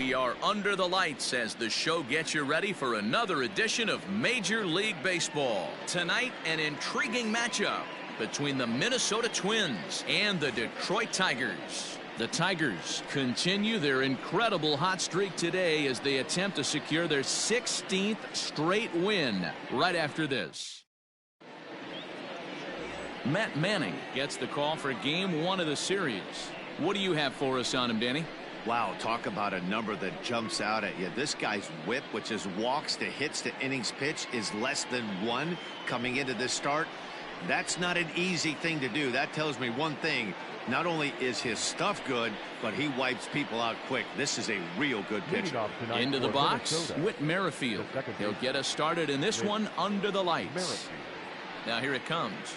We are under the lights as the show gets you ready for another edition of Major League Baseball. Tonight, an intriguing matchup between the Minnesota Twins and the Detroit Tigers. The Tigers continue their incredible hot streak today as they attempt to secure their 16th straight win right after this. Matt Manning gets the call for game 1 of the series. What do you have for us on him, Danny? Wow, talk about a number that jumps out at you. This guy's whip, which is walks to hits to innings pitch, is less than 1 coming into this start. That's not an easy thing to do. That tells me one thing. Not only is his stuff good, but he wipes people out quick. This is a real good pitcher. Into the box, Whit Merrifield. He'll get us started in this one under the lights. Now here it comes.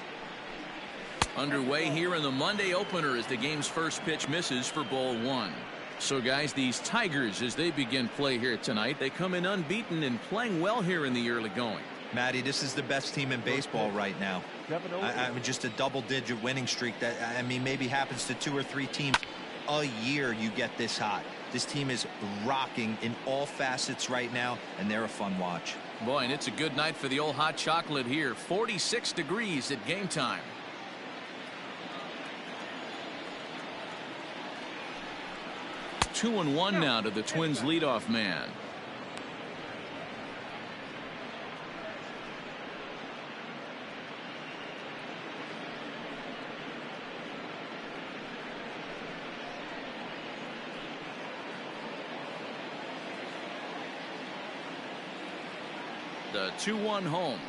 Underway here in the Monday opener as the game's first pitch misses for ball 1. So guys, these Tigers, as they begin play here tonight, they come in unbeaten and playing well here in the early going. Matty, this is the best team in baseball right now. I mean, just a double-digit winning streak that, I mean, maybe happens to 2 or 3 teams a year. You get this hot. This team is rocking in all facets right now, and they're a fun watch. Boy, and it's a good night for the old hot chocolate here. 46 degrees at game time. Two and one now to the Twins leadoff man. The 2-1 home.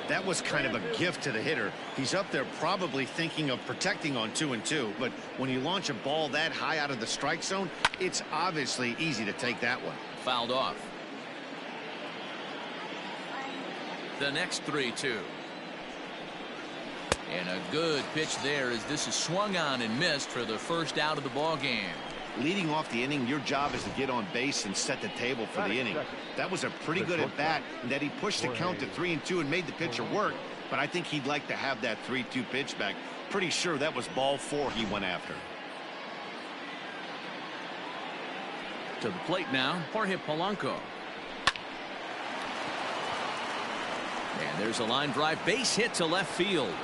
That was kind of a gift to the hitter. He's up there probably thinking of protecting on 2-2, but when you launch a ball that high out of the strike zone, it's obviously easy to take that one. Fouled off. The next 3-2. And a good pitch there as this is swung on and missed for the first out of the ball game. Leading off the inning, your job is to get on base and set the table for the inning. That was a pretty good at bat, and that he pushed the count to 3-2 and made the pitcher work. But I think he'd like to have that 3-2 pitch back. Pretty sure that was ball 4 he went after. To the plate now, Jorge Polanco. And there's a line drive base hit to left field.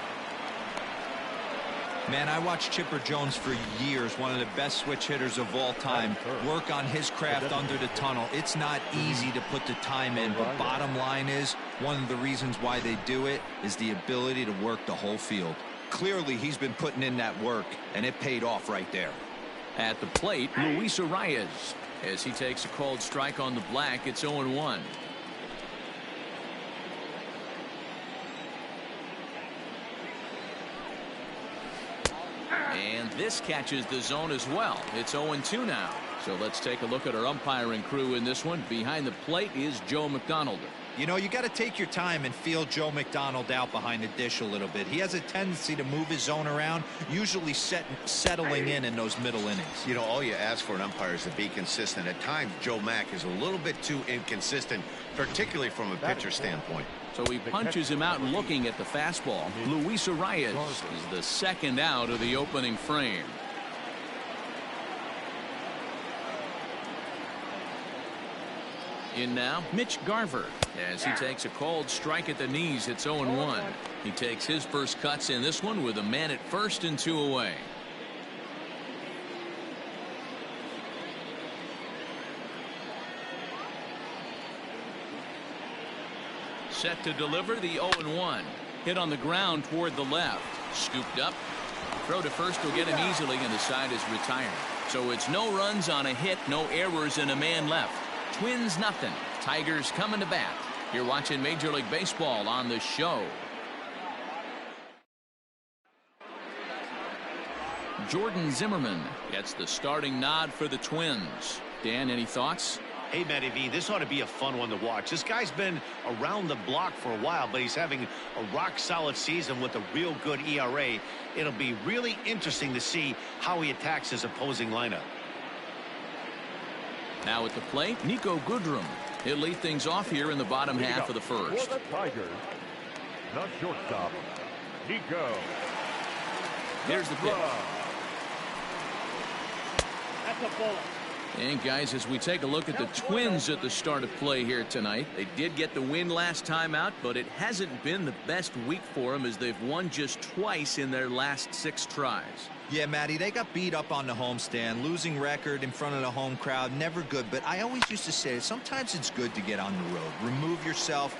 Man, I watched Chipper Jones for years, one of the best switch hitters of all time. Work on his craft under the tunnel. It's not easy to put the time in, but bottom line is, one of the reasons why they do it is the ability to work the whole field. Clearly, he's been putting in that work, and it paid off right there. At the plate, Luis Arias. As he takes a called strike on the black, it's 0-1. And this catches the zone as well. It's 0-2 now. So let's take a look at our umpiring crew in this one. Behind the plate is Joe McDonald. You know, you got to take your time and feel Joe McDonald out behind the dish a little bit. He has a tendency to move his zone around, usually settling in those middle innings. You know, all you ask for an umpire is to be consistent. At times, Joe Mack is a little bit too inconsistent, particularly from a pitcher standpoint. So he punches him out looking at the fastball. Luis Arias is the second out of the opening frame. In now, Mitch Garver. As he takes a called strike at the knees, it's 0-1. He takes his first cuts in this one with a man at first and 2 away. Set to deliver the 0-1. Hit on the ground toward the left. Scooped up. Throw to first will get him easily, and the side is retired. So it's no runs on a hit, no errors, and a man left. Twins nothing. Tigers coming to bat. You're watching Major League Baseball on the show. Jordan Zimmerman gets the starting nod for the Twins. Dan, any thoughts? Hey, Matty V, this ought to be a fun one to watch. This guy's been around the block for a while, but he's having a rock-solid season with a real good ERA. It'll be really interesting to see how he attacks his opposing lineup. Now at the plate, Nico Goodrum. He'll lead things off here in the bottom half of the first. For the Tigers, the shortstop, Nico. Here's the pitch. That's a ball. And guys, as we take a look at the Twins at the start of play here tonight, they did get the win last time out, but it hasn't been the best week for them as they've won just twice in their last 6 tries. Yeah, Matty, they got beat up on the homestand. Losing record in front of the home crowd, never good. But I always used to say, sometimes it's good to get on the road. Remove yourself,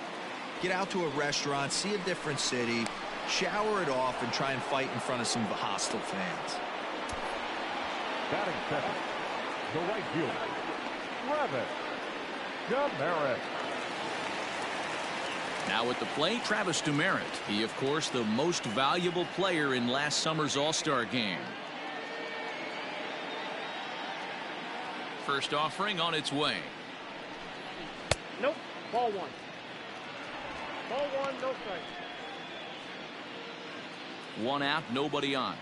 get out to a restaurant, see a different city, shower it off, and try and fight in front of some hostile fans. Batting second, the right fielder, Travis Demeritte. Now at the plate, Travis Demeritte. He, of course, the most valuable player in last summer's All-Star game. First offering on its way. Nope. Ball 1. Ball 1, no strike. 1 out, nobody on.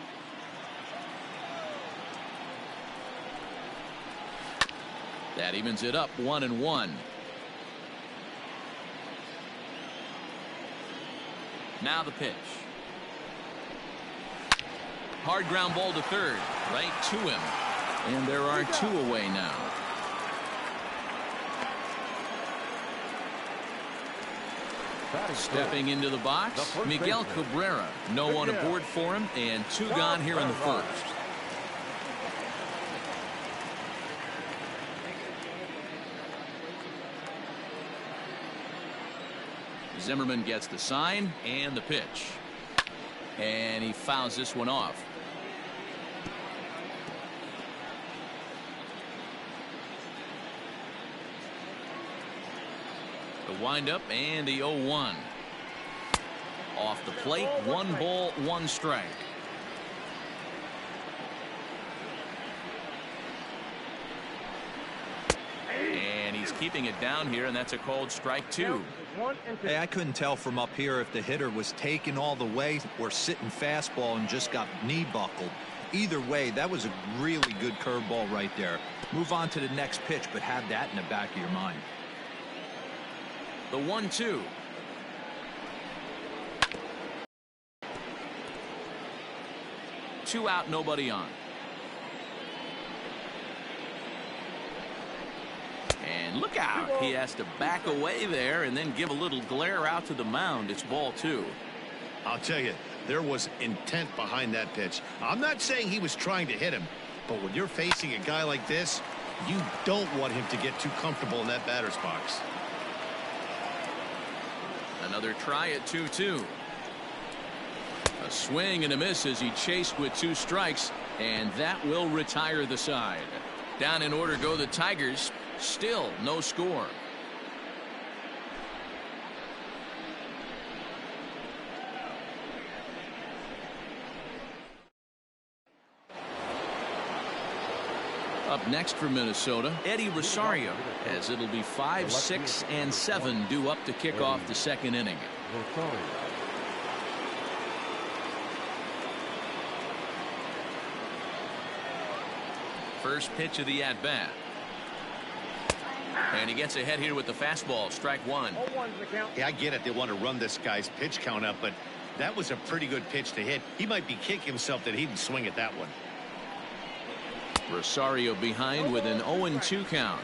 That evens it up, 1-1. Now the pitch. Hard ground ball to third, right to him. And there are 2 away now. Stepping into the box, Miguel Cabrera. No one aboard for him, and 2 gone here in the first. Zimmerman gets the sign and the pitch. And he fouls this one off. The windup and the 0-1. Off the plate, 1 ball, 1 strike. And he's keeping it down here, and that's a called strike 2. Hey, I couldn't tell from up here if the hitter was taking all the way or sitting fastball and just got knee buckled. Either way, that was a really good curveball right there. Move on to the next pitch, but have that in the back of your mind. The 1-2. Two out, nobody on. And look out. He has to back away there and then give a little glare out to the mound. It's ball 2. I'll tell you, there was intent behind that pitch. I'm not saying he was trying to hit him, but when you're facing a guy like this, you don't want him to get too comfortable in that batter's box. Another try at 2-2. A swing and a miss as he chased with 2 strikes, and that will retire the side. Down in order go the Tigers. Still no score. Up next for Minnesota, Eddie Rosario, as it'll be 5, 6, and 7 due up to kick off the second inning. First pitch of the at-bat. And he gets ahead here with the fastball, strike 1. Yeah, I get it. They want to run this guy's pitch count up, but that was a pretty good pitch to hit. He might be kicking himself that he didn't swing at that one. Rosario behind with an 0-2 count.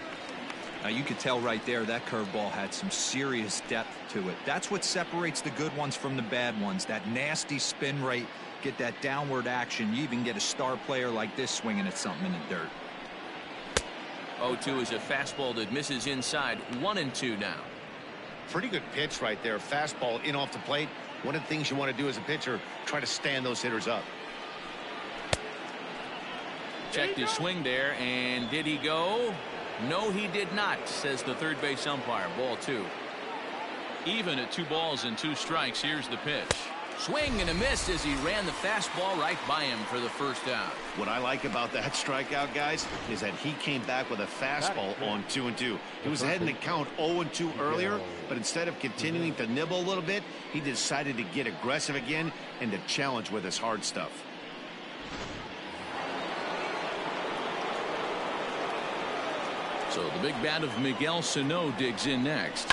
Now you could tell right there that curveball had some serious depth to it. That's what separates the good ones from the bad ones. That nasty spin rate, get that downward action. You even get a star player like this swinging at something in the dirt. 0-2 is a fastball that misses inside. 1-2 now. Pretty good pitch right there. Fastball in off the plate. One of the things you want to do as a pitcher, try to stand those hitters up. Checked his swing there, and did he go? No, he did not, says the third base umpire. Ball 2. Even at 2 balls and 2 strikes. Here's the pitch. Swing and a miss as he ran the fastball right by him for the first out. What I like about that strikeout, guys, is that he came back with a fastball on 2-2. He was ahead in the count 0-2 earlier, but instead of continuing to nibble a little bit, he decided to get aggressive again and to challenge with his hard stuff. So the big bat of Miguel Sano digs in next.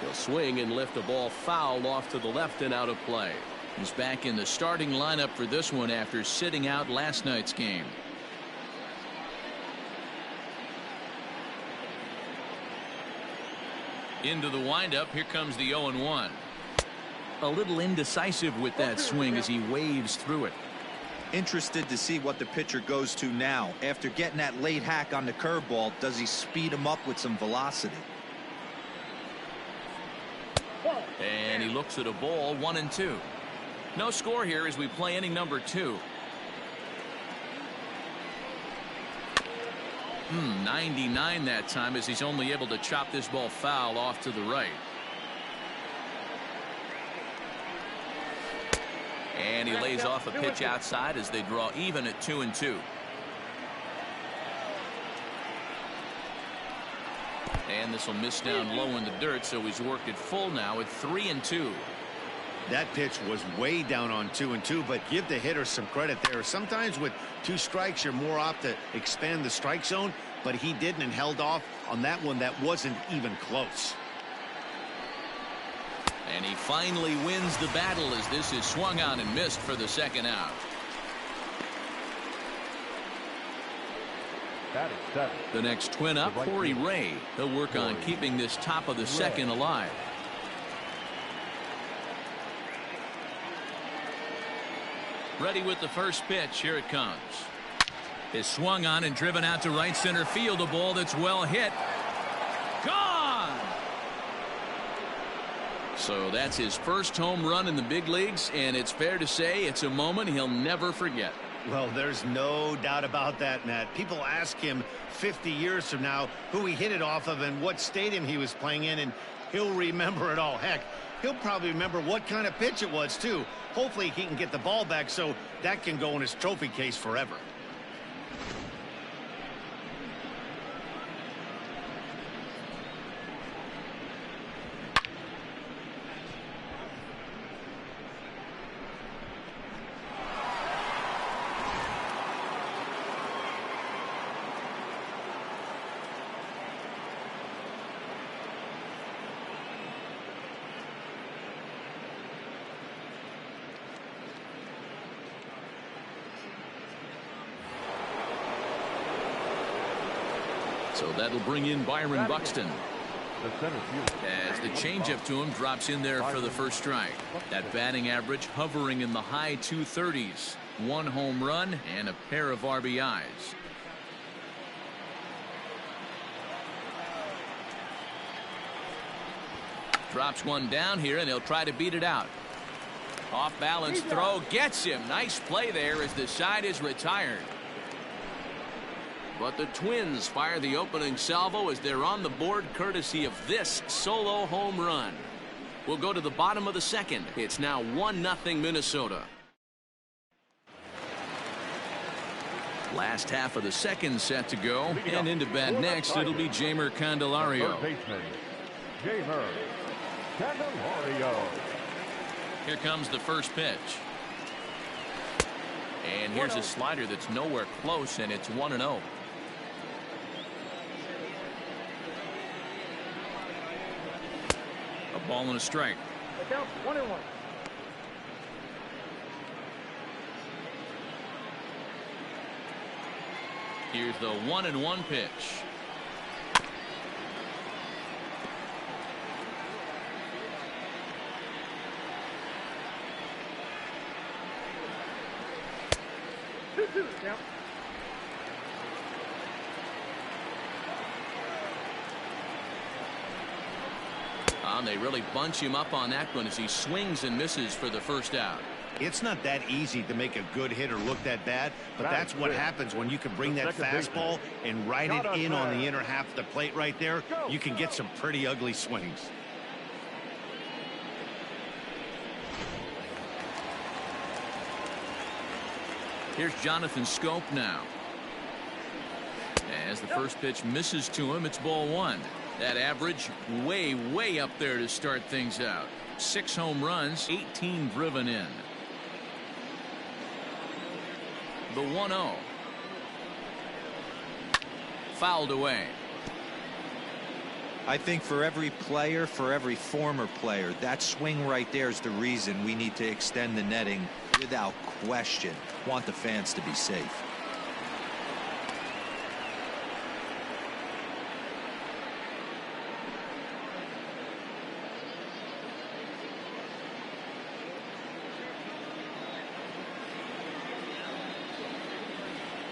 He'll swing and lift the ball foul off to the left and out of play. He's back in the starting lineup for this one after sitting out last night's game. Into the windup. Here comes the 0-1. A little indecisive with that swing as he waves through it. Interested to see what the pitcher goes to now. After getting that late hack on the curveball, does he speed him up with some velocity? And he looks at a ball, 1-2. No score here as we play inning number 2. 99 that time as he's only able to chop this ball foul off to the right. And he lays off a pitch outside as they draw even at 2-2. And this will miss down low in the dirt, so he's worked it full now at 3-2. That pitch was way down on 2-2, but give the hitter some credit there. Sometimes with 2 strikes, you're more apt to expand the strike zone, but he didn't and held off on that one that wasn't even close. And he finally wins the battle as this is swung on and missed for the second out. That is 7. The next twin up, Corey Ray. He'll work on keeping this top of the second alive. Ready with the first pitch. Here it comes. Is swung on and driven out to right center field. A ball that's well hit. Gone! So that's his first home run in the big leagues, and it's fair to say it's a moment he'll never forget. Well, there's no doubt about that, Matt. People ask him 50 years from now who he hit it off of and what stadium he was playing in, and he'll remember it all. Heck, he'll probably remember what kind of pitch it was, too. Hopefully he can get the ball back so that can go in his trophy case forever. So that'll bring in Byron Buxton. The center field. As the changeup to him drops in there for the first strike. That batting average hovering in the high 230s. 1 home run and a pair of RBIs. Drops one down here and he'll try to beat it out. Off balance throw gets him. Nice play there as the side is retired. But the Twins fire the opening salvo as they're on the board courtesy of this solo home run. We'll go to the bottom of the second. It's now 1-0 Minnesota. Last half of the second set to go, and into bat next it'll be Jeimer Candelario. Third baseman, Jeimer Candelario. Here comes the first pitch. And here's a slider that's nowhere close, and it's 1-0. A ball and a strike. 1-1. Here's the 1-1 pitch. Yep. And they really bunch him up on that one as he swings and misses for the first out. It's not that easy to make a good hitter look that bad, but that's what happens when you can bring that fastball and ride it in on the inner half of the plate right there. You can get some pretty ugly swings. Here's Jonathan Scope now. As the first pitch misses to him, it's ball 1. That average way up there to start things out. 6 home runs, 18 driven in. The 1-0. Fouled away. I think for every player, for every former player, that swing right there is the reason we need to extend the netting without question. Want the fans to be safe.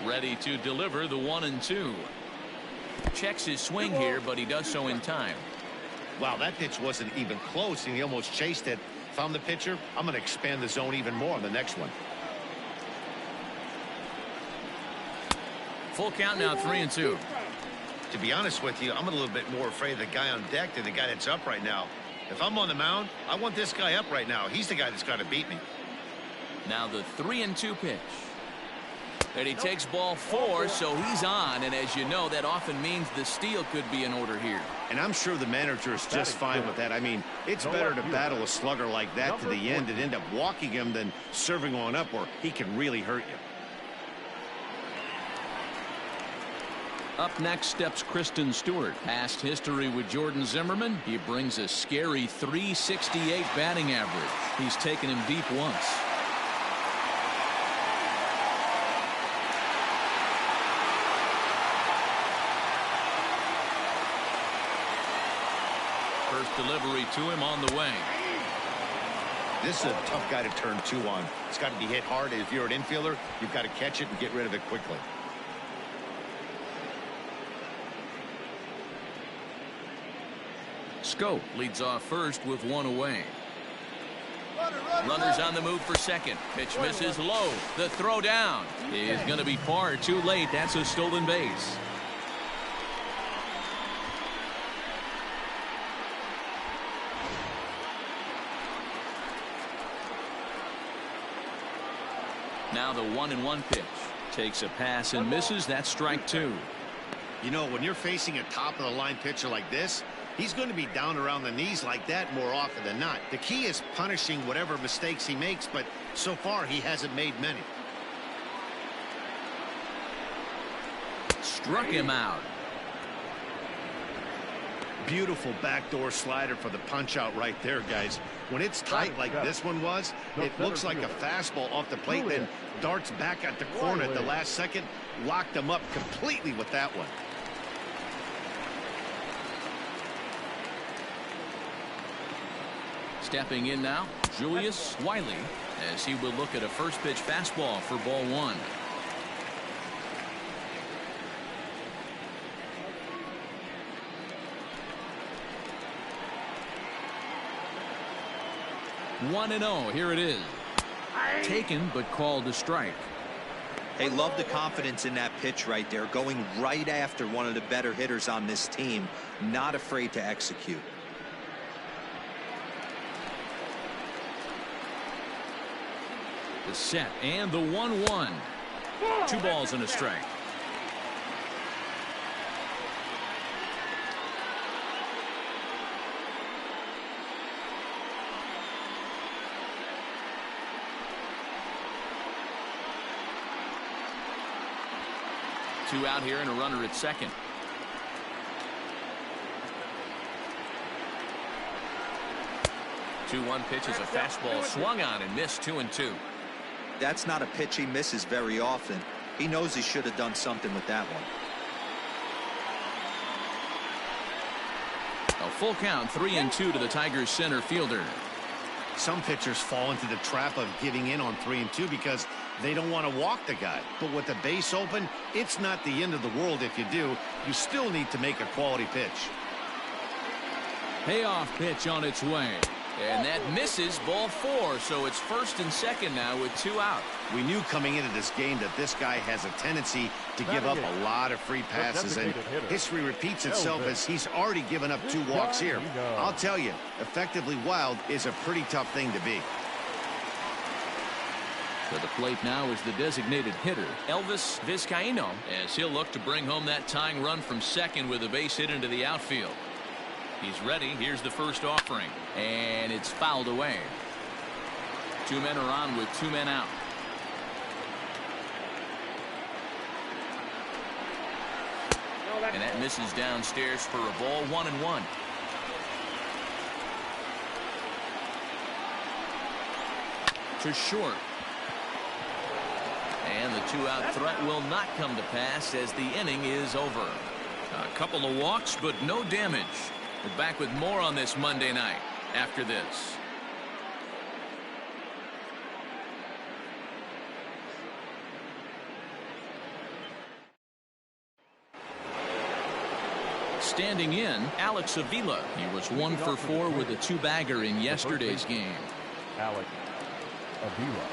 Ready to deliver the 1-2. Checks his swing here, but he does so in time. Wow, that pitch wasn't even close, and he almost chased it. If I'm the pitcher, I'm going to expand the zone even more on the next one. Full count now, 3-2. To be honest with you, I'm a little bit more afraid of the guy on deck than the guy that's up right now. If I'm on the mound, I want this guy up right now. He's the guy that's got to beat me. Now the 3-2 pitch. And he takes ball 4, so he's on. And as you know, that often means the steal could be in order here. And I'm sure the manager is just fine with that. I mean, it's better to battle a slugger like that to the end and end up walking him than serving on up where he can really hurt you. Up next steps Kristen Stewart. Past history with Jordan Zimmerman. He brings a scary .368 batting average. He's taken him deep once. First delivery to him on the way. This is a tough guy to turn 2 on. It's got to be hit hard. If you're an infielder, you've got to catch it and get rid of it quickly. Scope leads off first with 1 away. Runners on the move for second. Pitch misses low. The throw down is going to be far too late. That's a stolen base. Now the 1-1 pitch. Takes a pass and misses. That's strike 2. You know, when you're facing a top-of-the-line pitcher like this, he's going to be down around the knees like that more often than not. The key is punishing whatever mistakes he makes, but so far he hasn't made many. Struck him out. Beautiful backdoor slider for the punch-out right there, guys. When it's tight like this one was, it looks like a fastball off the plate, then darts back at the corner at the last second. Locked him up completely with that one. Stepping in now, Julius Wiley, as he will look at a first pitch fastball for ball 1. One and 0. Here it is. Taken but called a strike. Hey, love the confidence in that pitch right there, going right after one of the better hitters on this team, not afraid to execute. The set and the 1-1. 2 balls and a strike. Two out here and a runner at second. Two-one pitch is a fastball swung on and missed. 2-2. That's not a pitch he misses very often. He knows he should have done something with that one. A full count, 3-2 to the Tigers center fielder. Some pitchers fall into the trap of giving in on 3-2 because they don't want to walk the guy. But with the base open, it's not the end of the world if you do. You still need to make a quality pitch. Payoff pitch on its way. And that misses, ball 4. So it's first and second now with 2 out. We knew coming into this game that this guy has a tendency to give up a lot of free passes, and history repeats itself as he's already given up 2 walks here. I'll tell you, effectively wild is a pretty tough thing to be. To the plate now is the designated hitter, Elvis Vizcaíno, as he'll look to bring home that tying run from second with a base hit into the outfield. He's ready. Here's the first offering, and it's fouled away. 2 men are on with 2 men out. And that misses downstairs for a ball, 1-1. To short. And the two-out threat will not come to pass as the inning is over. A couple of walks, but no damage. We're back with more on this Monday night after this. Standing in, Alex Avila. He was 1 for 4 with a 2-bagger in yesterday's game. Alex Avila.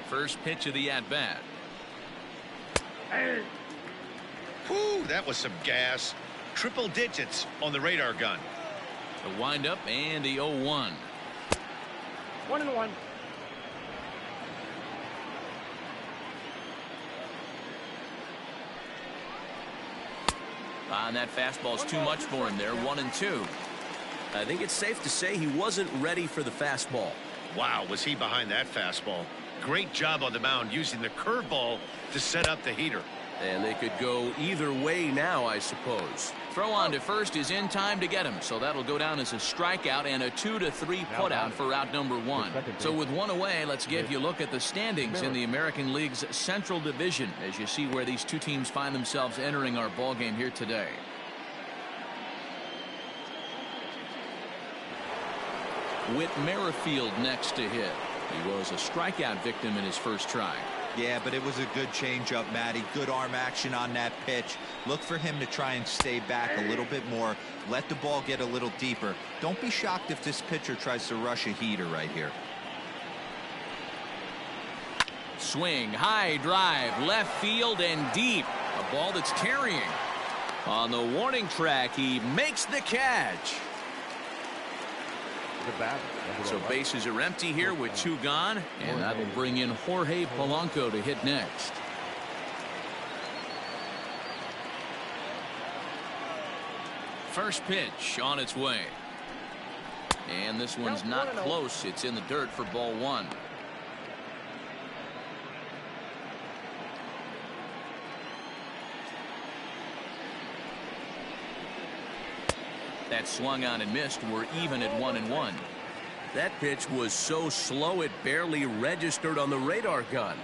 First pitch of the at-bat. Whew, that was some gas. Triple digits on the radar gun. The windup and the 0-1. 1-1. And that fastball's too much for him there. 1-2. I think it's safe to say he wasn't ready for the fastball. Wow, was he behind that fastball. Great job on the mound using the curveball to set up the heater. And they could go either way now, I suppose. Throw on to first is in time to get him, so that'll go down as a strikeout and a 2-3 putout for out number 1. So with 1 away, let's give you a look at the standings in the American League's Central Division as you see where these two teams find themselves entering our ball game here today. Whit Merrifield next to hit. He was a strikeout victim in his first try. Yeah, but it was a good changeup, Matty. Good arm action on that pitch. Look for him to try and stay back a little bit more. Let the ball get a little deeper. Don't be shocked if this pitcher tries to rush a heater right here. Swing, high drive, left field and deep. A ball that's carrying. On the warning track, he makes the catch. So bases are empty here with 2 gone, and that'll bring in Jorge Polanco to hit next. First pitch on its way. And this one's not close. It's in the dirt for ball 1. That swung on and missed. We're even at 1-1. That pitch was so slow it barely registered on the radar gun.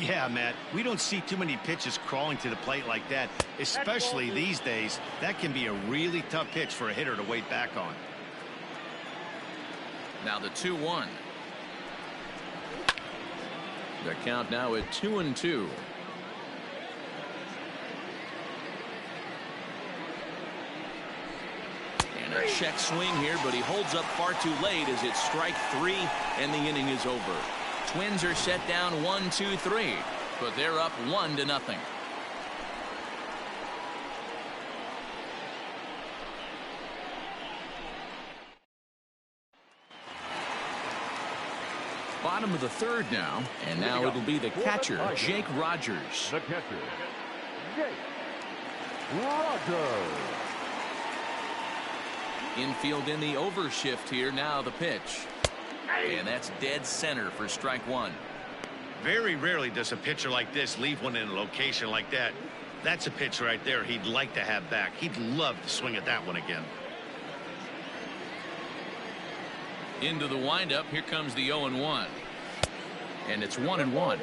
Yeah, Matt, we don't see too many pitches crawling to the plate like that, especially these days. That can be a really tough pitch for a hitter to wait back on. Now the 2-1. The count now at 2-2. A check swing here, but he holds up far too late as it's strike 3 and the inning is over. Twins are set down 1-2-3, but they're up 1-0. Bottom of the third now, and now it'll be the catcher, Jake Rogers. The catcher, Jake Rogers. Infield in the overshift here. Now the pitch. And that's dead center for strike 1. Very rarely does a pitcher like this leave one in a location like that. That's a pitch right there he'd like to have back. He'd love to swing at that one again. Into the windup. Here comes the 0-1. And it's 1-1.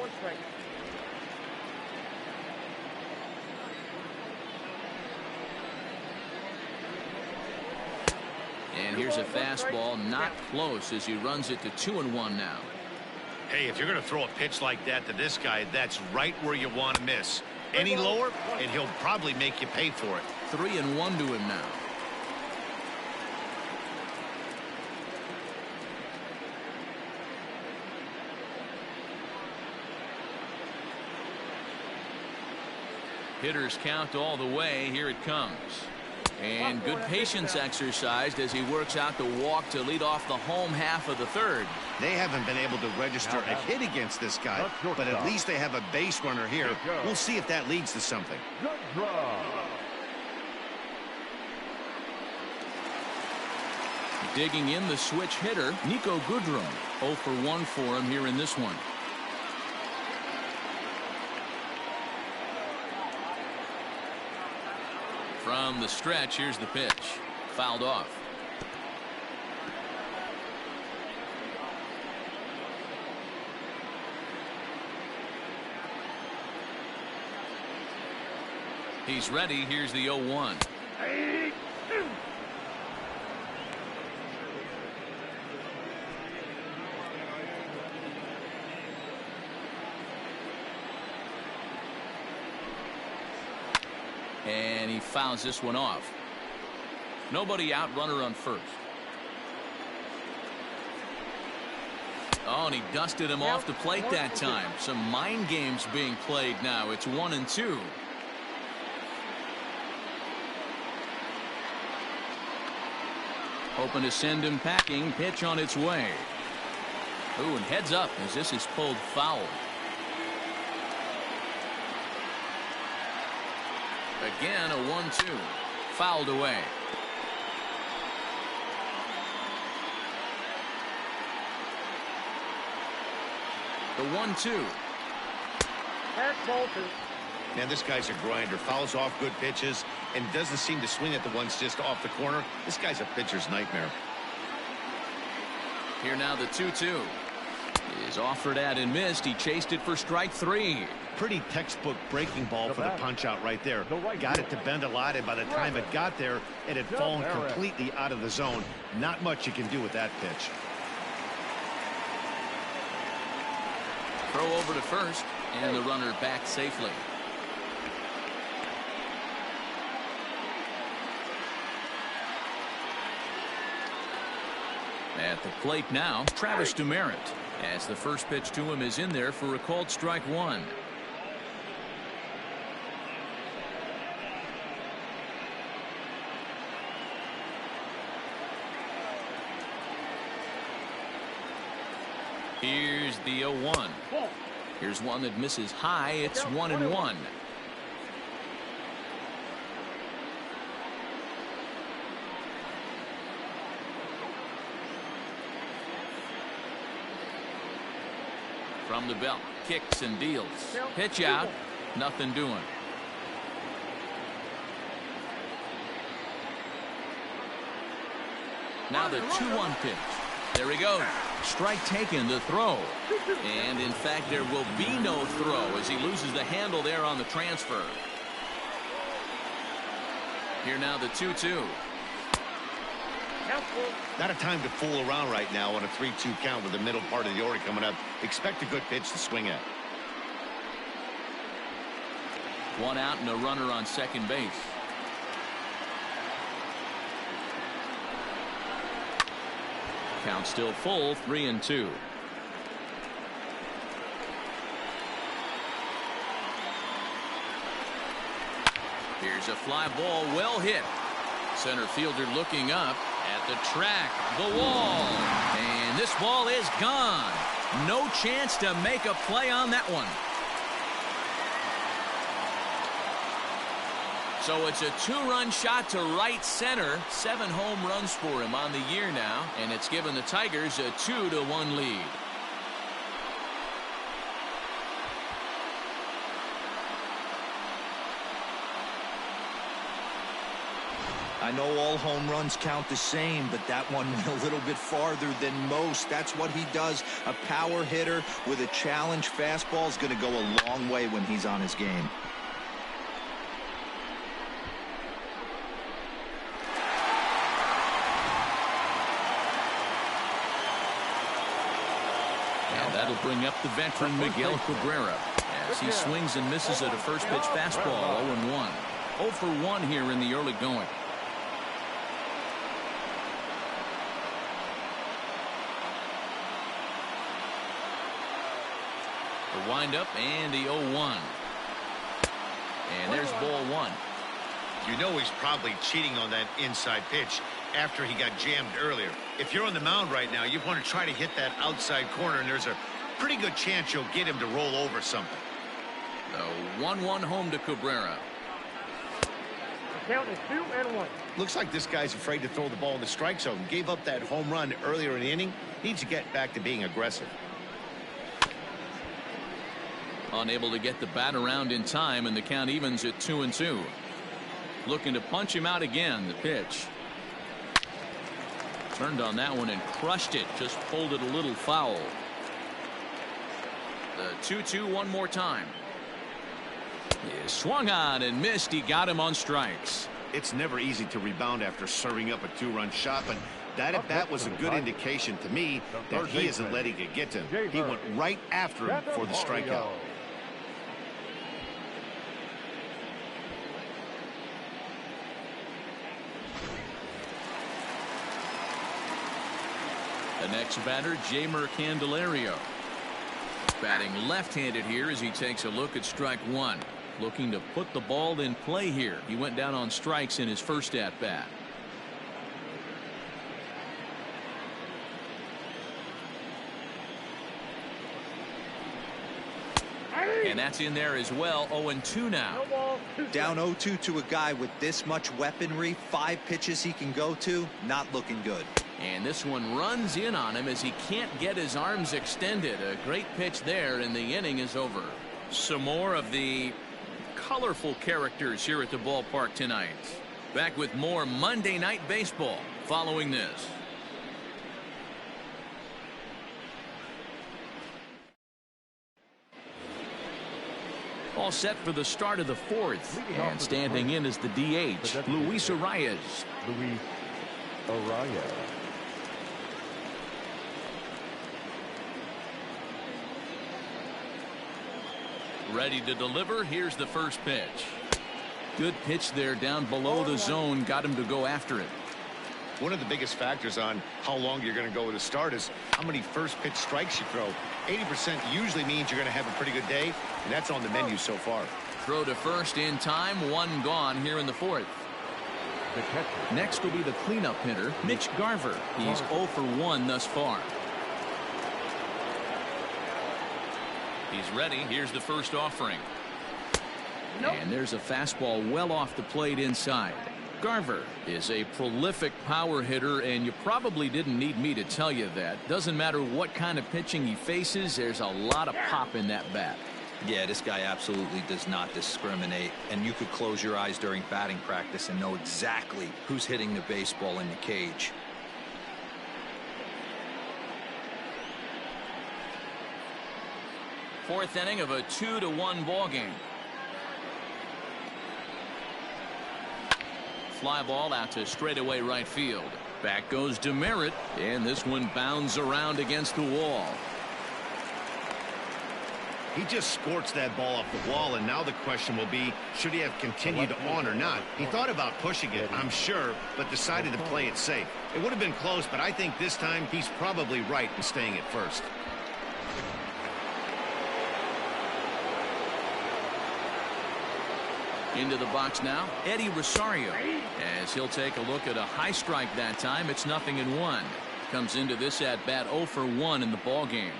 And here's a fastball not close as he runs it to 2-1 now. Hey, if you're going to throw a pitch like that to this guy, that's right where you want to miss. Any lower, and he'll probably make you pay for it. 3-1 to him now. Hitters count all the way. Here it comes. And good patience exercised as he works out the walk to lead off the home half of the third. They haven't been able to register a hit against this guy, but at least they have a base runner here. We'll see if that leads to something. Good draw. Digging in the switch hitter, Nico Goodrum. 0 for 1 for him here in this one. From the stretch, here's the pitch. Fouled off. He's ready. Here's the 0-1. And he fouls this one off. Nobody out, runner on first. Oh, and he dusted him off the plate that time. Some mind games being played now. It's 1-2. Hoping to send him packing. Pitch on its way. Ooh, and heads up as this is pulled foul. Again, a 1-2. Fouled away. The 1-2. Man, this guy's a grinder. Fouls off good pitches and doesn't seem to swing at the ones just off the corner. This guy's a pitcher's nightmare. Here now the 2-2. Is offered at and missed. He chased it for strike 3. Pretty textbook breaking ball for the punch out right there. Got it to bend a lot, and by the time it got there, it had fallen completely out of the zone. Not much you can do with that pitch. Throw over to first, and the runner back safely. At the plate now, Travis Demerit, as the first pitch to him is in there for a called strike 1. Here's the 0-1. Here's one that misses high. It's 1-1. From the belt, kicks and deals. Pitch out, nothing doing. Now the 2-1 pitch. There he goes. Strike taken, the throw. And in fact, there will be no throw as he loses the handle there on the transfer. Here now the 2-2. Not a time to fool around right now on a 3-2 count with the middle part of the order coming up. Expect a good pitch to swing at. One out and a runner on second base. Count still full, 3-2. Here's a fly ball, well hit. Center fielder looking up at the track, the wall, and this ball is gone. No chance to make a play on that one. So it's a 2-run shot to right center. 7 home runs for him on the year now, and it's given the Tigers a 2-1 lead. I know all home runs count the same, but that one went a little bit farther than most. That's what he does. A power hitter with a challenge fastball is going to go a long way when he's on his game. And that'll bring up the veteran Miguel Cabrera as he swings and misses at a first pitch fastball. 0-1. 0 for 1 here in the early going. The windup and the 0-1. And there's ball 1. You know he's probably cheating on that inside pitch after he got jammed earlier. If you're on the mound right now, you want to try to hit that outside corner, and there's a pretty good chance you'll get him to roll over something. The 1-1 home to Cabrera. Count is 2-1. Looks like this guy's afraid to throw the ball in the strike zone. Gave up that home run earlier in the inning. Needs to get back to being aggressive. Unable to get the bat around in time, and the count evens at 2-2. Looking to punch him out again. The pitch. Turned on that one and crushed it. Just pulled it a little foul. The 2-2 one more time. He swung on and missed. He got him on strikes. It's never easy to rebound after serving up a two-run shot, but that at bat was a good indication to me that he isn't letting it get to him. He went right after him for the strikeout. The next batter, Jeimer Candelario. Batting left-handed here as he takes a look at strike one. Looking to put the ball in play here. He went down on strikes in his first at-bat. And that's in there as well. 0-2 now. Down 0-2 to a guy with this much weaponry. 5 pitches he can go to. Not looking good. And this one runs in on him as he can't get his arms extended. A great pitch there, and the inning is over. Some more of the colorful characters here at the ballpark tonight. Back with more Monday Night Baseball following this. All set for the start of the fourth. And standing in is the DH, Luis Arias. Luis Arias. Ready to deliver. Here's the first pitch. Good pitch there down below the zone. Got him to go after it. One of the biggest factors on how long you're going to go with a start is how many first pitch strikes you throw. 80% usually means you're going to have a pretty good day, and that's on the menu so far. Throw to first in time. One gone here in the fourth. Next will be the cleanup hitter, Mitch Garver. He's 0 for 1 thus far. He's ready. Here's the first offering. And there's a fastball well off the plate inside. Garver is a prolific power hitter, and you probably didn't need me to tell you that. Doesn't matter what kind of pitching he faces, there's a lot of pop in that bat. Yeah, this guy absolutely does not discriminate, and you could close your eyes during batting practice and know exactly who's hitting the baseball in the cage. Fourth inning of a 2-1 ball game. Fly ball out to straightaway right field. Back goes DeMerit, and this one bounds around against the wall. He just scorched that ball off the wall, and now the question will be, should he have continued on or not? He thought about pushing it, I'm sure, but decided to play it safe. It would have been close, but I think this time he's probably right in staying at first. Into the box now, Eddie Rosario, as he'll take a look at a high strike that time. It's 0-1. Comes into this at bat 0 for 1 in the ball game.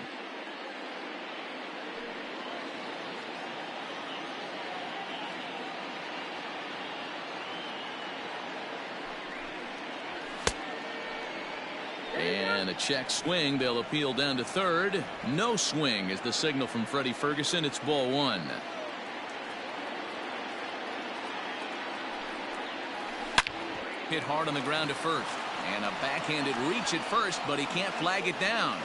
And a check swing. They'll appeal down to third. No swing is the signal from Freddie Ferguson. It's ball 1. Hit hard on the ground to first, and a backhanded reach at first, but he can't flag it down.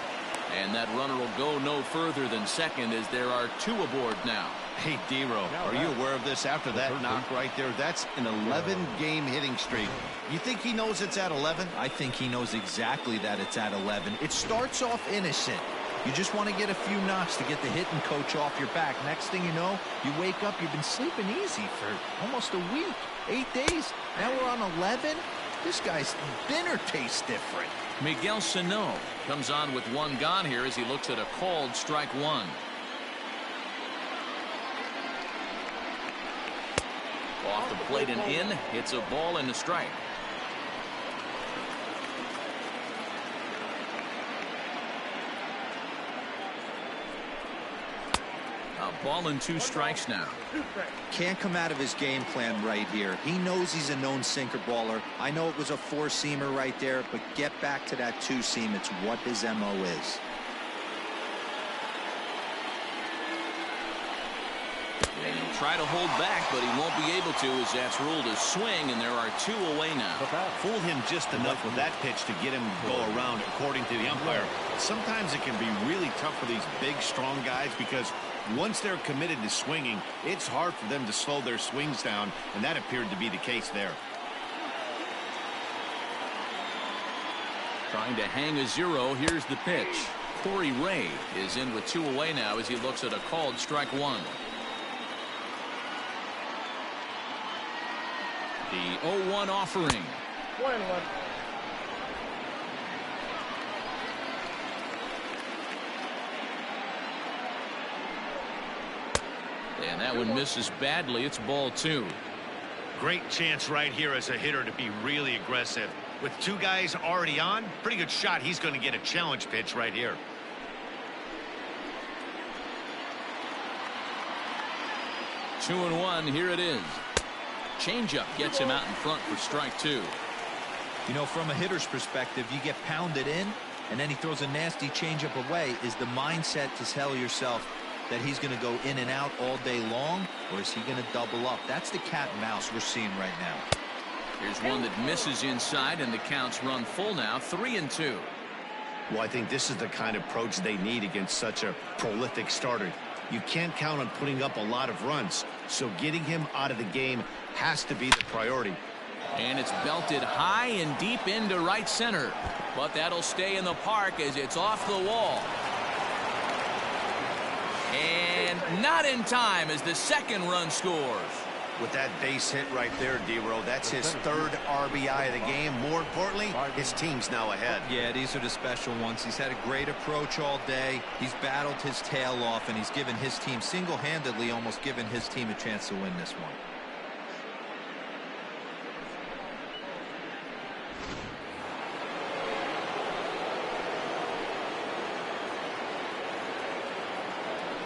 And that runner will go no further than second, as there are 2 aboard now. Hey, D-Row, are you aware of this after that knock right there? That's an 11-game hitting streak. You think he knows it's at 11? I think he knows exactly that it's at 11. It starts off innocent. You just want to get a few knocks to get the hitting coach off your back. Next thing you know, you wake up, you've been sleeping easy for almost a week, 8 days. Now we're on 11. This guy's dinner tastes different. Miguel Sano comes on with 1 gone here as he looks at a called strike 1. Off the plate and in. It's a ball and a strike. A Ball and 2 strikes now. Can't come out of his game plan right here. He knows he's a known sinker baller. I know it was a 4-seamer right there, but get back to that 2-seam. It's what his MO is. And he'll try to hold back, but he won't be able to, as that's ruled a swing, and there are 2 away now. Fooled him just enough with that pitch to get him to go around, according to the umpire. Sometimes it can be really tough for these big, strong guys because once they're committed to swinging, it's hard for them to slow their swings down, and that appeared to be the case there. Trying to hang a 0. Here's the pitch. Corey Ray is in with 2 away now as he looks at a called strike 1. The 0-1 offering. 1-1. And that one misses badly. It's ball 2. Great chance right here as a hitter to be really aggressive. With 2 guys already on, pretty good shot. He's going to get a challenge pitch right here. Two and 1. Here it is. Changeup gets him out in front for strike 2. You know, from a hitter's perspective, you get pounded in, and then he throws a nasty changeup away. Is the mindset to tell yourself that he's going to go in and out all day long, or is he going to double up? That's the cat and mouse we're seeing right now. Here's one that misses inside, and the counts run full now. 3-2. Well, I think this is the kind of approach they need against such a prolific starter. You can't count on putting up a lot of runs, so getting him out of the game has to be the priority. And it's belted high and deep into right center, but that'll stay in the park as it's off the wall. And not in time as the second run scores. With that base hit right there, D-Row, that's his 3rd RBI of the game. More importantly, his team's now ahead. Yeah, these are the special ones. He's had a great approach all day. He's battled his tail off, and he's given his team single-handedly, almost given his team a chance to win this one.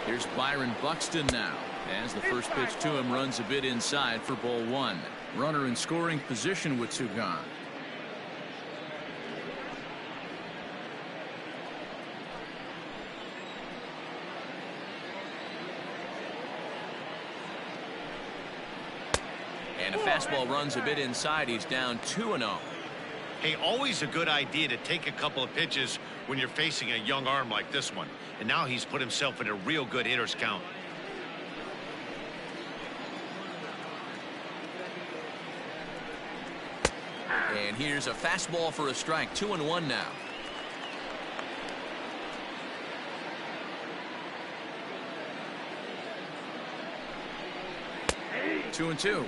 Here's Byron Buxton now, as the first pitch to him runs a bit inside for ball 1. Runner in scoring position with 2 gone. And a fastball runs a bit inside. He's down 2-0. Hey, always a good idea to take a couple of pitches when you're facing a young arm like this one. And now he's put himself in a real good hitter's count. And here's a fastball for a strike. 2-1 now. Two and 2.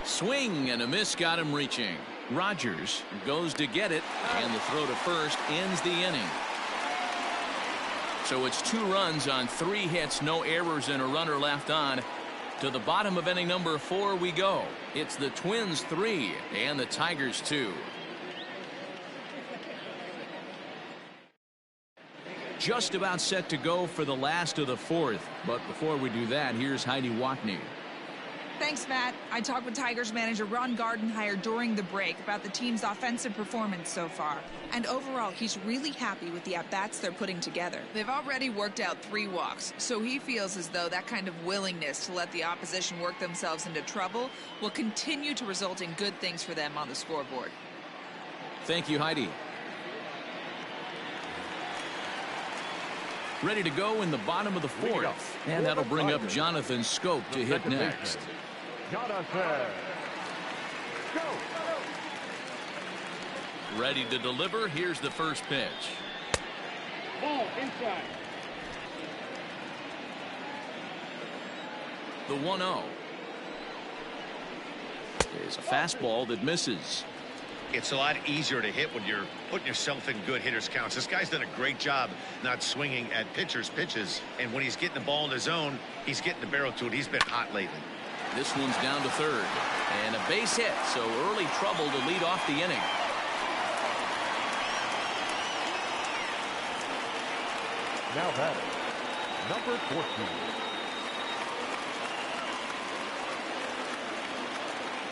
Swing and a miss got him reaching. Rogers goes to get it, and the throw to first ends the inning. So it's 2 runs on 3 hits, no errors, and a runner left on. To the bottom of inning number 4 we go. It's the Twins 3 and the Tigers 2. Just about set to go for the last of the 4th. But before we do that, here's Heidi Watney. Thanks, Matt. I talked with Tigers manager Ron Gardenhire during the break about the team's offensive performance so far. And overall, he's really happy with the at-bats they're putting together. They've already worked out 3 walks, so he feels as though that kind of willingness to let the opposition work themselves into trouble will continue to result in good things for them on the scoreboard. Thank you, Heidi. Ready to go in the bottom of the 4th. And that'll bring up Jonathan Scope to hit next. Jonathan. Go. Ready to deliver. Here's the first pitch. Ball inside. The 1-0 is a fastball that misses. It's a lot easier to hit when you're putting yourself in good hitter's counts. This guy's done a great job not swinging at pitchers' pitches. And when he's getting the ball in his zone, he's getting the barrel to it. He's been hot lately. This one's down to 3rd. And a base hit, so early trouble to lead off the inning. Now batting, number 14.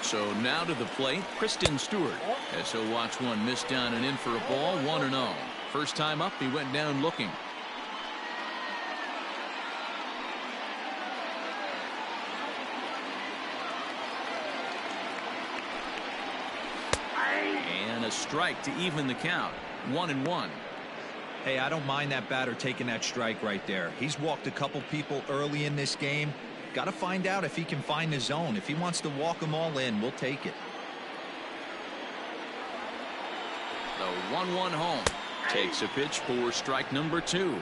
So now to the plate, Kristen Stewart. As he'll watch one miss down and in for a ball, 1-0. First time up, he went down looking. And a strike to even the count. 1-1. Hey, I don't mind that batter taking that strike right there. He's walked a couple people early in this game. Got to find out if he can find the zone. If he wants to walk them all in, we'll take it. The 1-1 home. Takes a pitch for strike number 2.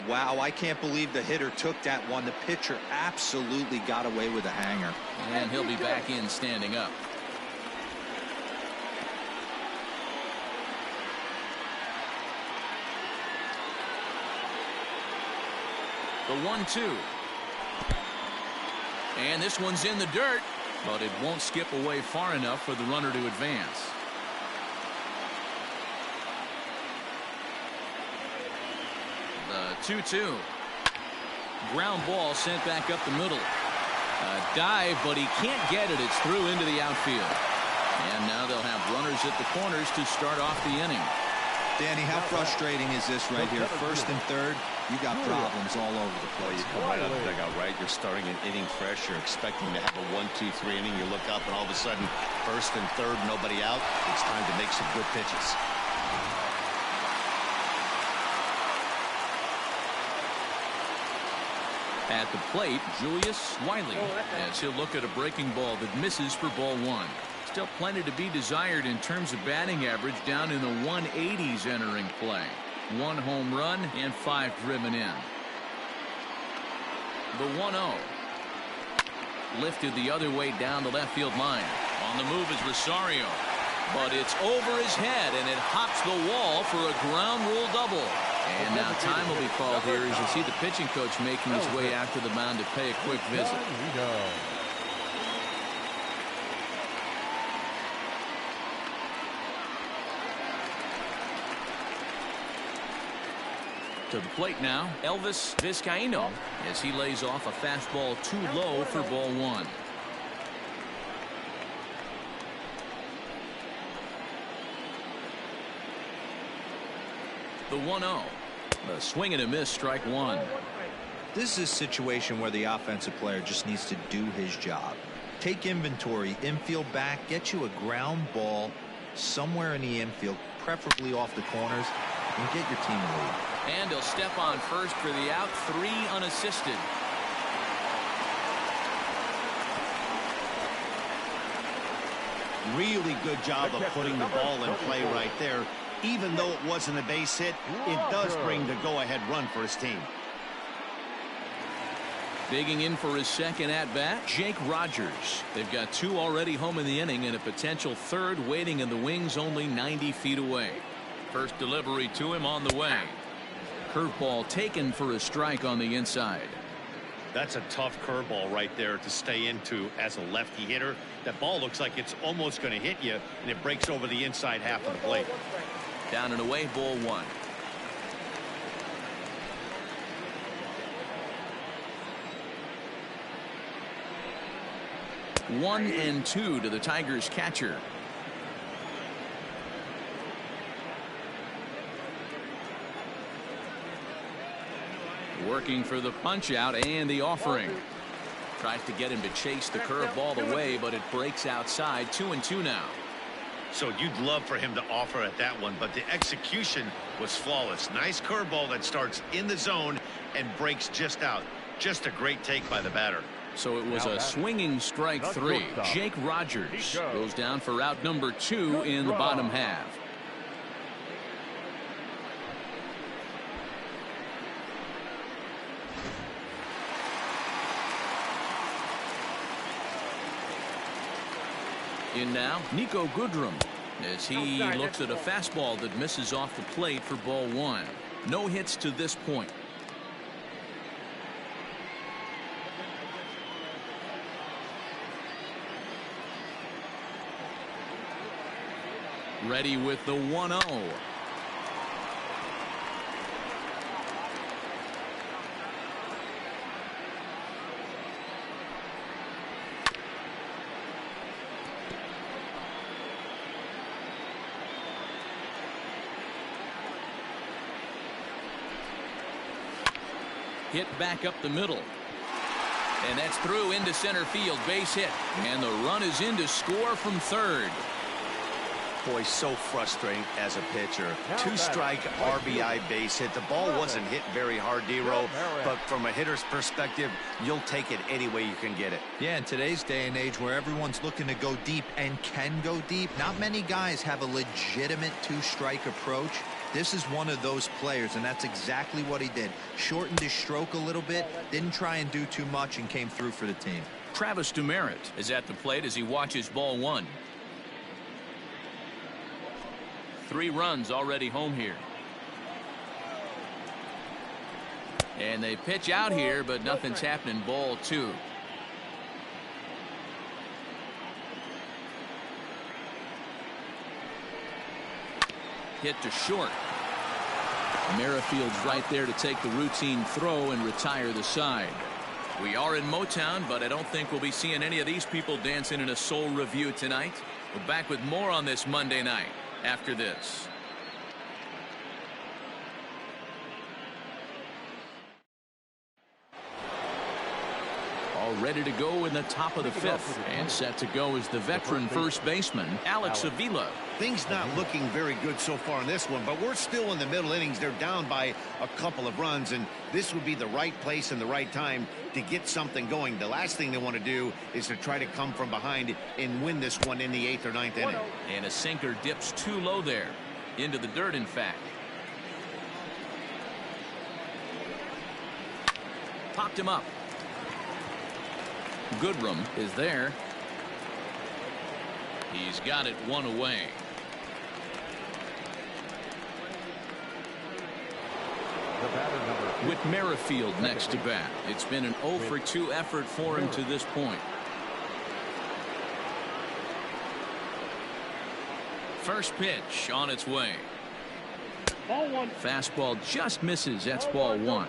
Wow, I can't believe the hitter took that one. The pitcher absolutely got away with a hanger. And he'll be back in standing up. The 1-2. And this one's in the dirt, but it won't skip away far enough for the runner to advance. The 2-2. Ground ball sent back up the middle. A dive, but he can't get it. It's through into the outfield. And now they'll have runners at the corners to start off the inning. Danny, how frustrating is this right here? First and third, you got problems all over the place. You come right out of the dugout, right? You're starting an inning fresh. You're expecting to have a 1-2-3 inning. You look up, and all of a sudden, first and third, nobody out. It's time to make some good pitches. At the plate, Julius Wiley, as he'll look at a breaking ball that misses for ball 1. Still plenty to be desired in terms of batting average, down in the 180s entering play. 1 home run and 5 driven in. The 1-0. Lifted the other way down the left field line. On the move is Rosario. But it's over his head, and it hops the wall for a ground rule double. And now time will be called here as you see the pitching coach making his way out to the mound to pay a quick visit. To the plate now, Elvis Vizcaíno, as he lays off a fastball too low for ball 1. The 1-0. A swing and a miss, strike 1. This is a situation where the offensive player just needs to do his job. Take inventory, infield back, get you a ground ball somewhere in the infield, preferably off the corners, and get your team a lead. And he'll step on first for the out, 3 unassisted. Really good job of putting the ball in play right there. Even though it wasn't a base hit, it does bring the go-ahead run for his team. Digging in for his second at-bat, Jake Rogers. They've got 2 already home in the inning and a potential third waiting in the wings only 90 feet away. First delivery to him on the way. Curveball taken for a strike on the inside. That's a tough curveball right there to stay into as a lefty hitter. That ball looks like it's almost going to hit you, and it breaks over the inside half of the plate. Down and away, ball 1. One and 2 to the Tigers catcher. Working for the punch out and the offering. Tries to get him to chase the curveball away, but it breaks outside. 2-2 now. So you'd love for him to offer at that one, but the execution was flawless. Nice curveball that starts in the zone and breaks just out. Just a great take by the batter. So it was a swinging strike 3. Jake Rogers goes down for out number 2 in the bottom half. In now, Nico Goodrum, as he looks at a fastball that misses off the plate for ball 1. No hits to this point. Ready with the 1-0. Hit back up the middle. And that's through into center field. Base hit. And the run is in to score from third. Boy, so frustrating as a pitcher. Two-strike RBI base hit. The ball wasn't hit very hard, D-Row, but from a hitter's perspective, you'll take it any way you can get it. Yeah, in today's day and age where everyone's looking to go deep and can go deep, not many guys have a legitimate two-strike approach. This is one of those players, and that's exactly what he did. Shortened his stroke a little bit, didn't try and do too much, and came through for the team. Travis Demerit is at the plate as he watches ball one. 3 runs already home here. And they pitch out here, but nothing's happening. Ball 2. Hit to short. Merrifield's right there to take the routine throw and retire the side. We are in Motown, but I don't think we'll be seeing any of these people dancing in a soul review tonight. We're back with more on this Monday night after this. All ready to go in the top of the 5th, and set to go is the veteran first baseman Alex Avila. Things not looking very good so far in this one, but we're still in the middle innings. They're down by a couple of runs, and this would be the right place and the right time to get something going. The last thing they want to do is to try to come from behind and win this one in the 8th or 9th inning. And a sinker dips too low there, into the dirt in fact. Popped him up. Goodrum is there. He's got it 1 away. With Merrifield next to bat, it's been an 0 for 2 effort for him to this point. First pitch on its way. Ball 1. Fastball just misses. That's ball 1.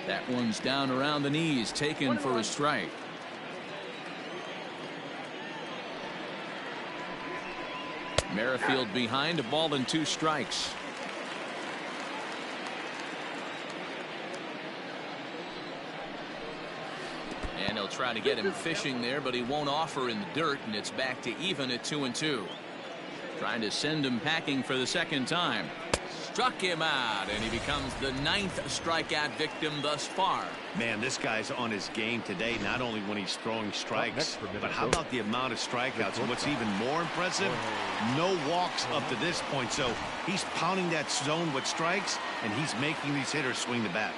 That one's down around the knees, taken for a strike. Merrifield behind, a ball and 2 strikes. And he'll try to get him fishing there, but he won't offer in the dirt, and it's back to even at 2-2. Trying to send him packing for the second time. Struck him out, and he becomes the 9th strikeout victim thus far. Man, this guy's on his game today, not only when he's throwing strikes, but how about the amount of strikeouts? And what's even more impressive, no walks up to this point. So he's pounding that zone with strikes, and he's making these hitters swing the bat.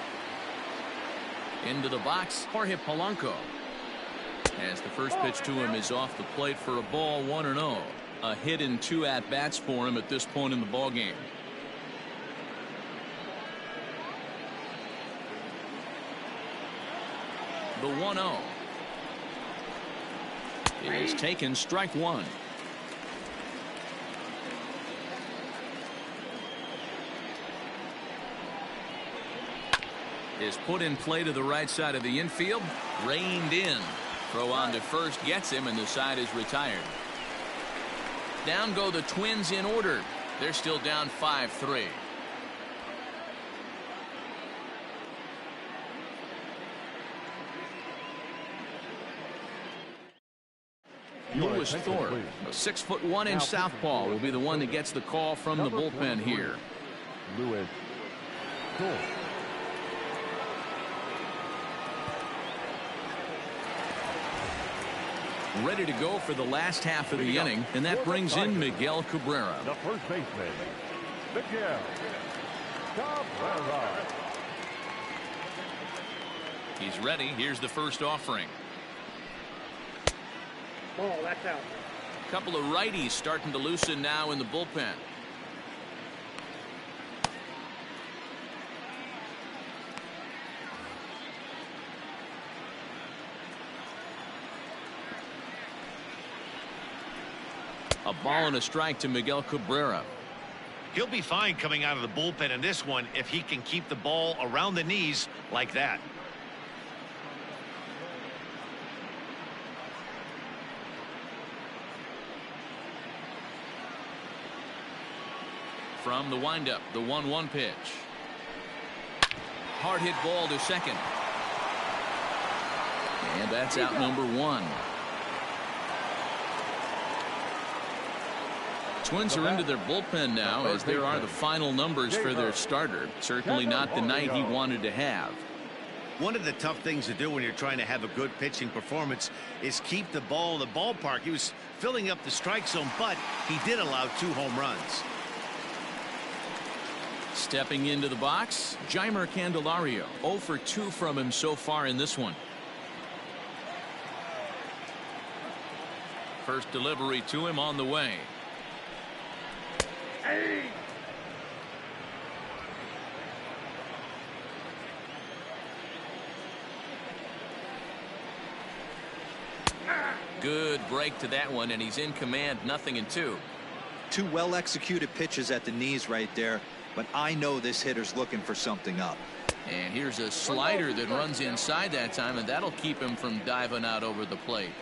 Into the box, Jorge Polanco. As the first pitch to him is off the plate for a ball, 1-0. A hit in 2 at-bats for him at this point in the ballgame. The 1-0 is taken, strike 1. Is put in play to the right side of the infield, reined in. Throw on to first gets him, and the side is retired. Down go the Twins in order. They're still down 5-3. Lewis Thorpe, a 6'1" southpaw, will be the one that gets the call from the bullpen here. Lewis Thorpe. Ready to go for the last half of the inning, and that brings in Miguel Cabrera. The first baseman, Miguel Cabrera. He's ready. Here's the first offering. Ball, that's out. A couple of righties starting to loosen now in the bullpen. A ball and a strike to Miguel Cabrera. He'll be fine coming out of the bullpen in this one if he can keep the ball around the knees like that. From the windup, the 1-1 pitch. Hard hit ball to second. And that's out number 1. Twins are into their bullpen now, as there are the final numbers for their starter. Certainly not the night he wanted to have. One of the tough things to do when you're trying to have a good pitching performance is keep the ball in the ballpark. He was filling up the strike zone, but he did allow 2 home runs. Stepping into the box, Jeimer Candelario. 0 for 2 from him so far in this one. First delivery to him on the way. Good break to that one, and he's in command. 0-2. 2 well-executed pitches at the knees right there, but I know this hitter's looking for something up. And here's a slider that runs inside that time, and that'll keep him from diving out over the plate.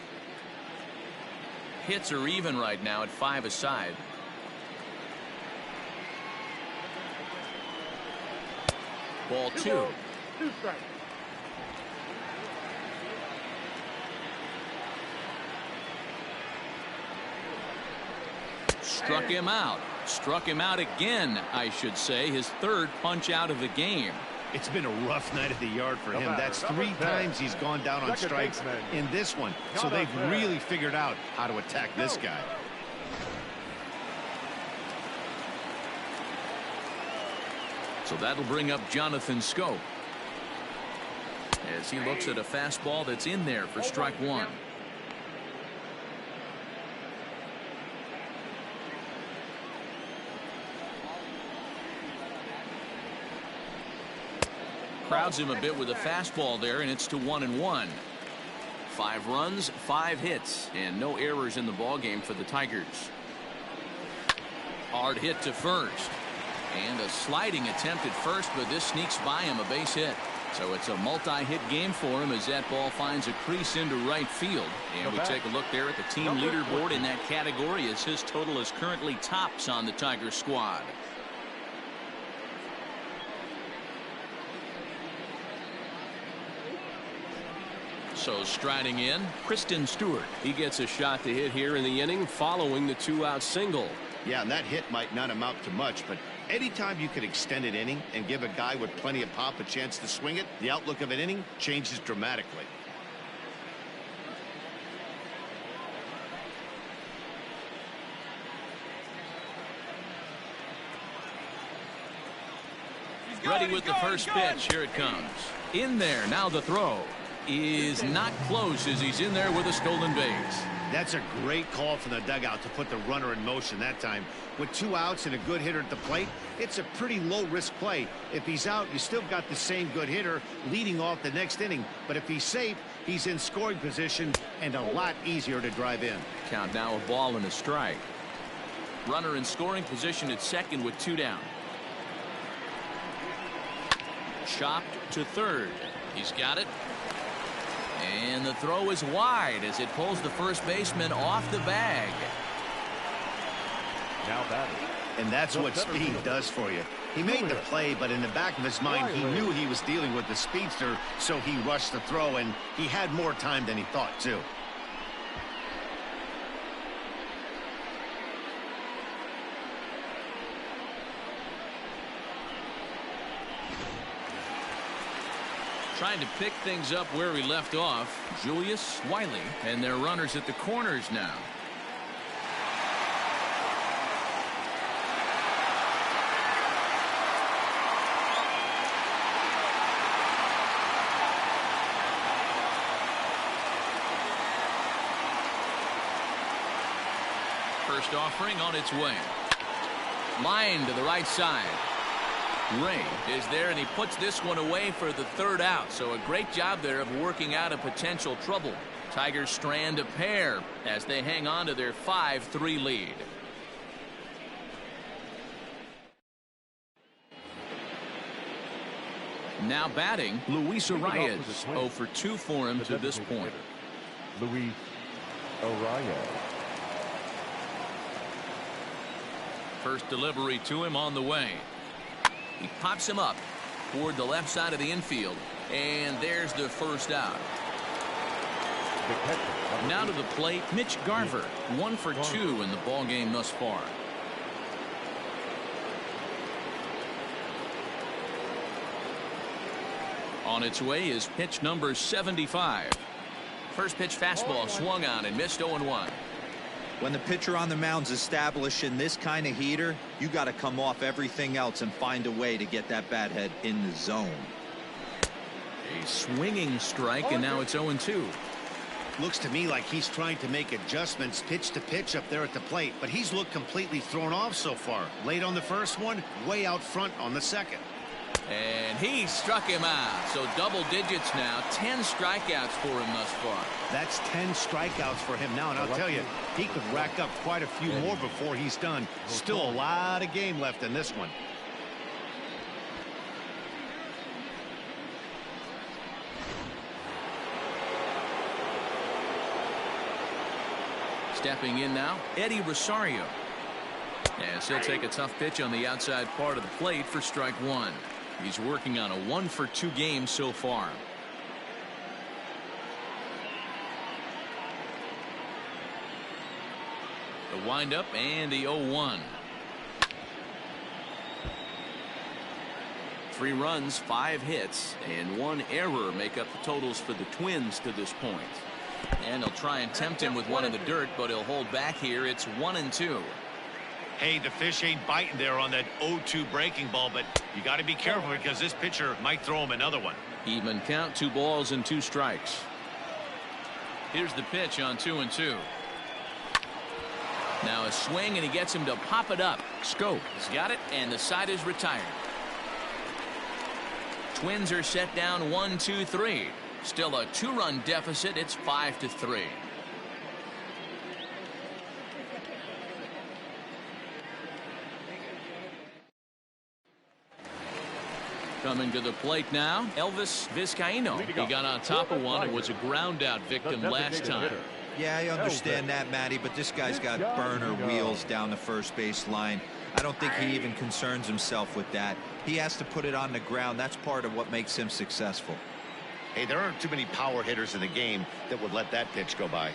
Hits are even right now at 5 aside. Ball 2. 2 strikes. Struck him out. Struck him out again, I should say. His 3rd punch out of the game. It's been a rough night at the yard for him. That's 3 times he's gone down on strikes in this one. So they've really figured out how to attack this guy. So that'll bring up Jonathan Schoop as he looks at a fastball that's in there for strike 1. Crowds him a bit with a fastball there, and it's to 1-1. 5 runs, 5 hits, and no errors in the ballgame for the Tigers. Hard hit to first. And a sliding attempt at first, but this sneaks by him, a base hit. So it's a multi-hit game for him as that ball finds a crease into right field. And we take a look there at the team leaderboard in that category as his total is currently tops on the Tigers squad. So striding in, Kristen Stewart. He gets a shot to hit here in the inning following the 2-out single. Yeah, and that hit might not amount to much, but anytime you can extend an inning and give a guy with plenty of pop a chance to swing it, the outlook of an inning changes dramatically. Ready with the first pitch. Here it comes. In there. Now the throw is not close as he's in there with a stolen base. That's a great call from the dugout to put the runner in motion that time. With 2 outs and a good hitter at the plate, it's a pretty low-risk play. If he's out, you still got the same good hitter leading off the next inning. But if he's safe, he's in scoring position and a lot easier to drive in. Count now a ball and a strike. Runner in scoring position at second with 2 down. Chopped to third. He's got it. And the throw is wide as it pulls the first baseman off the bag. Now batting. And that's what speed does for you. He made the play, but in the back of his mind, he knew he was dealing with the speedster, so he rushed the throw, and he had more time than he thought, too. Trying to pick things up where we left off, Julius, Wiley, and their runners at the corners now. First offering on its way. Line to the right side. Ray is there, and he puts this one away for the 3rd out. So a great job there of working out a potential trouble. Tigers strand a pair as they hang on to their 5-3 lead. Now batting, Luis Arias. 0 for 2 for him to this point. Luis Arias. First delivery to him on the way. He pops him up toward the left side of the infield. And there's the first out. Now to the plate, Mitch Garver. 1 for 2 in the ball game thus far. On its way is pitch number 75. First pitch fastball swung on and missed 0-1. When the pitcher on the mound's establishing this kind of heater, you got to come off everything else and find a way to get that bat head in the zone. A swinging strike, and now it's 0-2. Looks to me like he's trying to make adjustments pitch to pitch up there at the plate, but he's looked completely thrown off so far. Late on the first one, way out front on the second. And he struck him out. So double digits now. 10 strikeouts for him thus far. That's 10 strikeouts for him now, and I'll tell you, he could rack up quite a few more before he's done. Still a lot of game left in this one. Stepping in now, Eddie Rosario. As he'll take a tough pitch on the outside part of the plate for strike 1. He's working on a 1 for 2 game so far. The windup and the 0-1. 3 runs, 5 hits, and 1 error make up the totals for the Twins to this point. And he'll try and tempt him with one in the dirt, but he'll hold back here. It's 1-2. Hey, the fish ain't biting there on that 0-2 breaking ball, but you got to be careful because this pitcher might throw him another one. Even count, 2 balls and 2 strikes. Here's the pitch on 2-2. Now a swing, and he gets him to pop it up. Scope has got it, and the side is retired. Twins are set down 1-2-3. Still a 2-run deficit. It's 5-3. Coming to the plate now, Elvis Vizcaíno. He got on top of one and was a ground out victim last time. Yeah, I understand that, Matty, but this guy's got burner wheels down the first base line. I don't think he even concerns himself with that. He has to put it on the ground. That's part of what makes him successful. Hey, there aren't too many power hitters in the game that would let that pitch go by.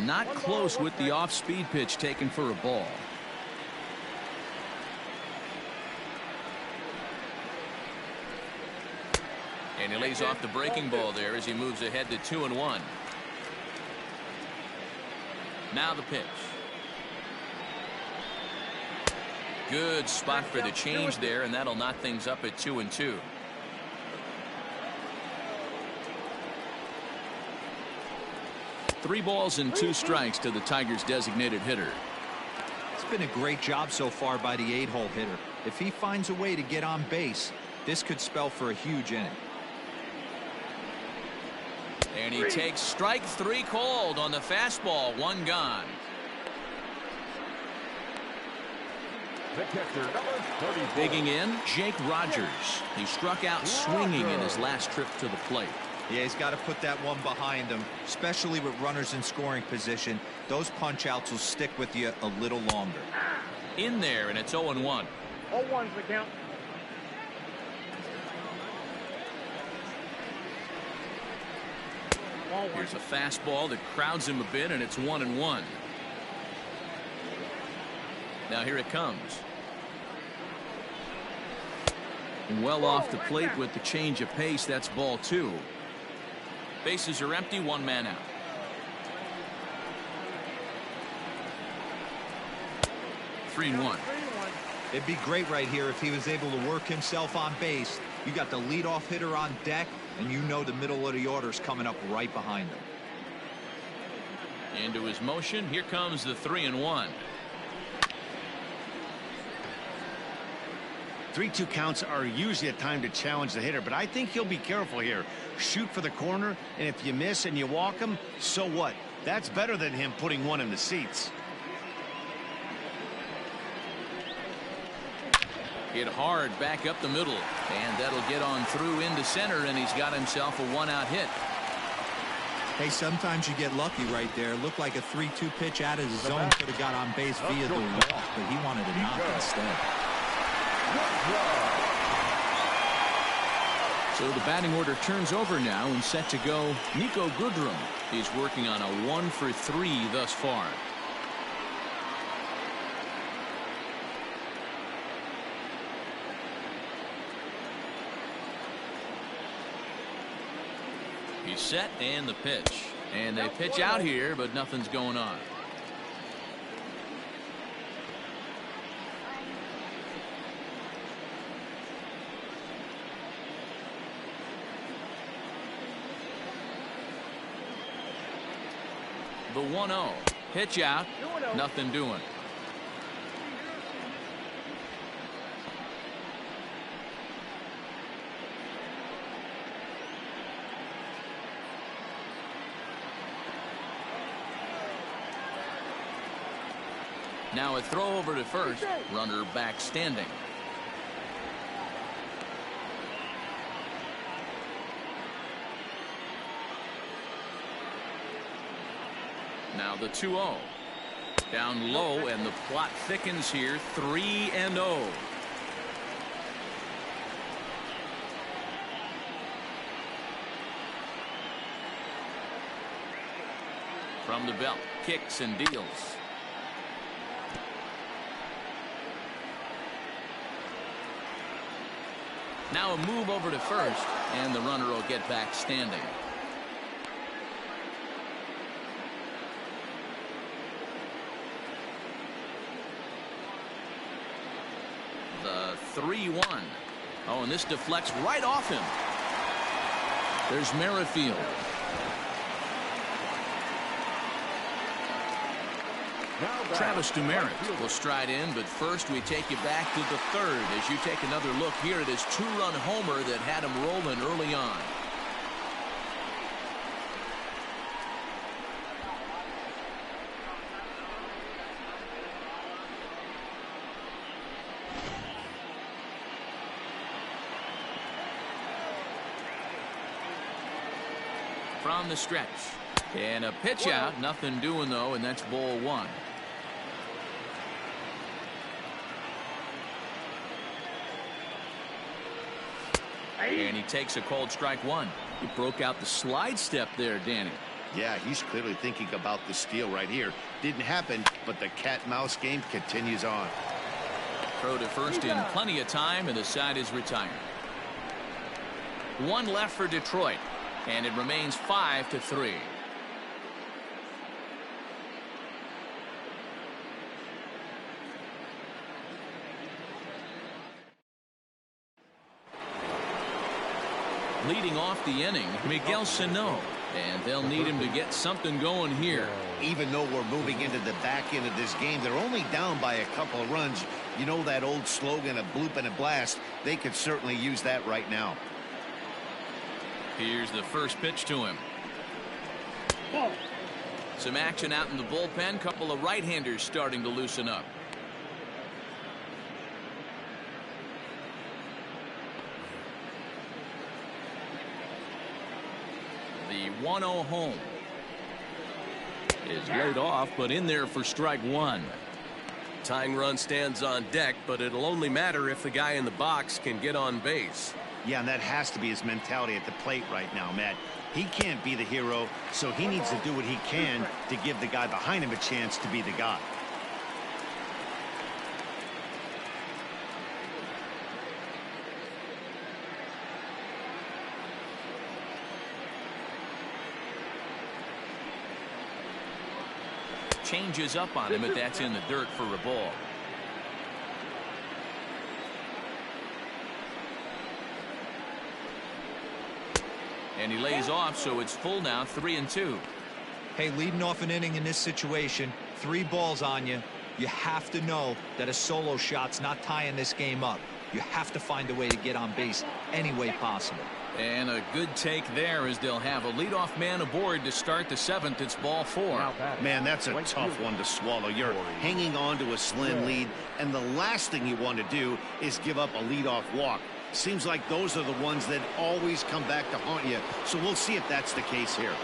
Not close with the off-speed pitch taken for a ball. And he lays off the breaking ball there as he moves ahead to 2-1. Now the pitch. Good spot for the change there, and that'll knot things up at 2-2. Three balls and 2 strikes to the Tigers' designated hitter. It's been a great job so far by the 8-hole hitter. If he finds a way to get on base, this could spell for a huge inning. And he takes strike 3 called on the fastball. 1 gone. The catcher, number 34. Digging in, Jake Rogers. He struck out swinging in his last trip to the plate. Yeah, he's got to put that one behind him, especially with runners in scoring position. Those punch outs will stick with you a little longer. In there, and it's 0-1. 0-1's the count. Here's a fastball that crowds him a bit, and it's 1-1. Now here it comes. Well off the plate with the change of pace. That's ball 2. Bases are empty. 1 man out. 3-1. It'd be great right here if he was able to work himself on base. You got the leadoff hitter on deck, and you know the middle of the order's coming up right behind him. Into his motion. Here comes the 3-1. 3-2 counts are usually a time to challenge the hitter, but I think he'll be careful here. Shoot for the corner, and if you miss and you walk him, so what? That's better than him putting one in the seats. Hit hard back up the middle, and that'll get on through into center, and he's got himself a 1-out hit. Hey, sometimes you get lucky right there. Looked like a 3-2 pitch out of the zone. Could have got on base via the walk, but he wanted to knock instead. So the batting order turns over now and set to go Nico Goodrum. He's working on a 1 for 3 thus far. He's set and the pitch. And they pitch out here, but nothing's going on. The 1-0. Pitch out. Nothing doing. Now a throw over to first. Runner back standing. Now the 2-0. Down low, and the plot thickens here. 3-0. From the belt, kicks and deals. Now a move over to first, and the runner will get back standing. The 3-1. Oh, and this deflects right off him. There's Merrifield. Travis Demeritte will stride in, but first we take you back to the third as you take another look here at his 2-run homer that had him rolling early on. From the stretch. And a pitch out. Nothing doing, though, and that's ball 1. And he takes a cold strike 1. He broke out the slide step there, Danny. Yeah, he's clearly thinking about the steal right here. Didn't happen, but the cat-mouse game continues on. Throw to first in plenty of time, and the side is retired. 1 left for Detroit, and it remains 5-3. Leading off the inning, Miguel Sano, and they'll need him to get something going here. Even though we're moving into the back end of this game, they're only down by a couple of runs. You know that old slogan, a bloop and a blast? They could certainly use that right now. Here's the first pitch to him. Some action out in the bullpen. Couple of right-handers starting to loosen up. The 1-0 home is laid off, but in there for strike 1. Tying run stands on deck, but it'll only matter if the guy in the box can get on base. Yeah, and that has to be his mentality at the plate right now, Matt. He can't be the hero, so he needs to do what he can to give the guy behind him a chance to be the guy. Changes up on him, but that's in the dirt for a ball. And he lays off, so it's full now, 3-2. Hey, leading off an inning in this situation, 3 balls on you. You have to know that a solo shot's not tying this game up. You have to find a way to get on base any way possible. And a good take there as they'll have a leadoff man aboard to start the 7th. It's ball 4. Man, that's a tough one to swallow. You're hanging on to a slim lead, and the last thing you want to do is give up a leadoff walk. Seems like those are the ones that always come back to haunt you. So we'll see if that's the case here.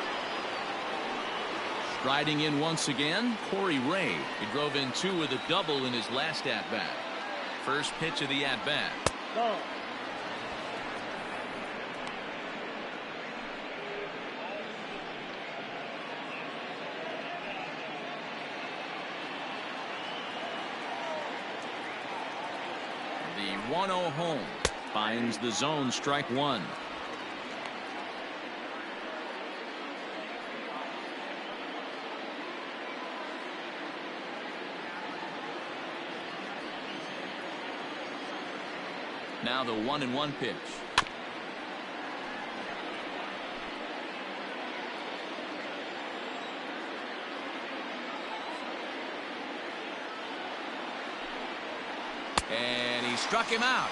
Striding in once again, Corey Ray. He drove in 2 with a double in his last at-bat. First pitch of the at-bat. Go. The 1-0 home. Finds the zone, strike 1. Now the 1-1 pitch. And he struck him out.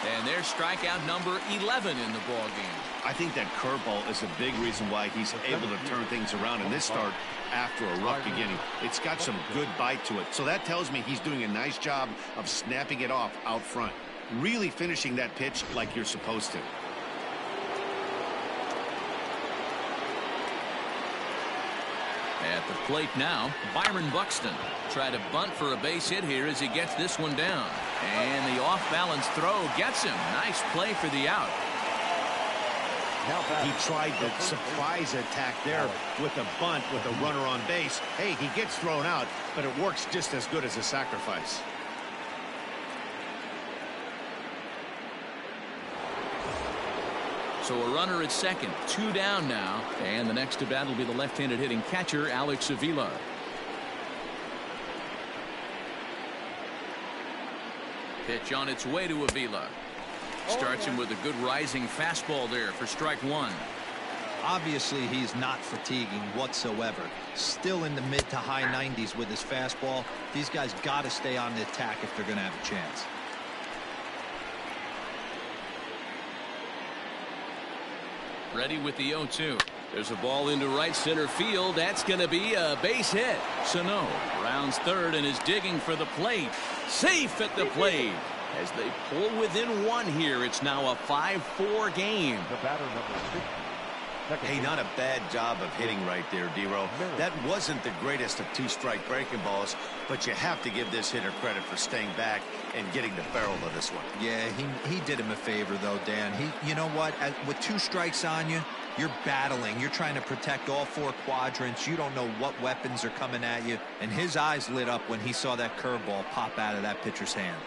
And there's strikeout number 11 in the ball game. I think that curveball is a big reason why he's able to turn things around in this start after a rough beginning. It's got some good bite to it. So that tells me he's doing a nice job of snapping it off out front. Really finishing that pitch like you're supposed to. At the plate now, Byron Buxton. Try to bunt for a base hit here as he gets this one down. And the off-balance throw gets him. Nice play for the out. He tried the surprise attack there with a bunt with a runner on base. Hey, he gets thrown out, but it works just as good as a sacrifice. So a runner at second, 2 down now, and the next to bat will be the left-handed hitting catcher Alex Avila. Pitch on its way to Avila. Starts him with a good rising fastball there for strike 1. Obviously, he's not fatiguing whatsoever. Still in the mid to high 90s with his fastball. These guys got to stay on the attack if they're going to have a chance. Ready with the 0-2. There's a ball into right center field. That's going to be a base hit. Sano rounds third and is digging for the plate. Safe at the plate. As they pull within 1 here, it's now a 5-4 game. The batter number 60. Hey, not a bad job of hitting right there, D-Row. That wasn't the greatest of 2-strike breaking balls, but you have to give this hitter credit for staying back and getting the barrel of this one. Yeah, he did him a favor, though, Dan. You know what? With 2 strikes on you, you're battling. You're trying to protect all 4 quadrants. You don't know what weapons are coming at you. And his eyes lit up when he saw that curveball pop out of that pitcher's hand.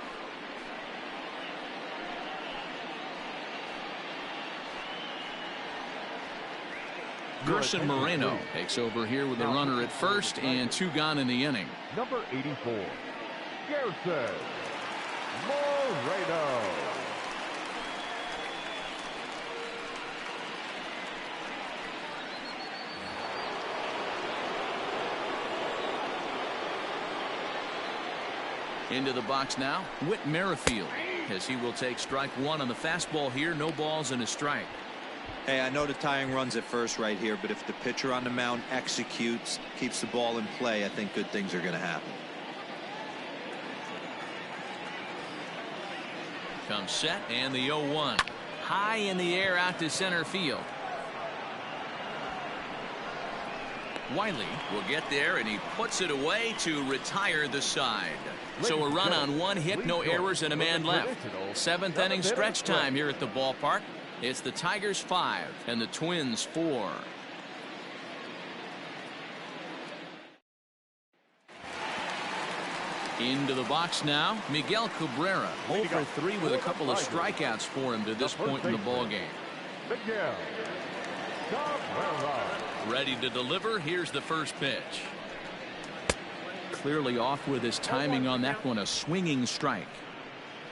Gerson Moreno takes over here with a runner at first and 2 gone in the inning. Number 84, Gerson Moreno. Into the box now, Whit Merrifield, as he will take strike 1 on the fastball here. No balls and a strike. Hey, I know the tying run's at first right here, but if the pitcher on the mound executes, keeps the ball in play, I think good things are going to happen. Comes set and the 0-1. High in the air out to center field. Wiley will get there and he puts it away to retire the side. So a run on 1 hit, no errors, and a man left. 7th inning stretch time here at the ballpark. It's the Tigers 5 and the Twins 4. Into the box now, Miguel Cabrera, 0 for 3 with a couple of strikeouts for him to this point in the ballgame. Miguel Cabrera. Ready to deliver. Here's the first pitch. Clearly off with his timing on that one, a swinging strike.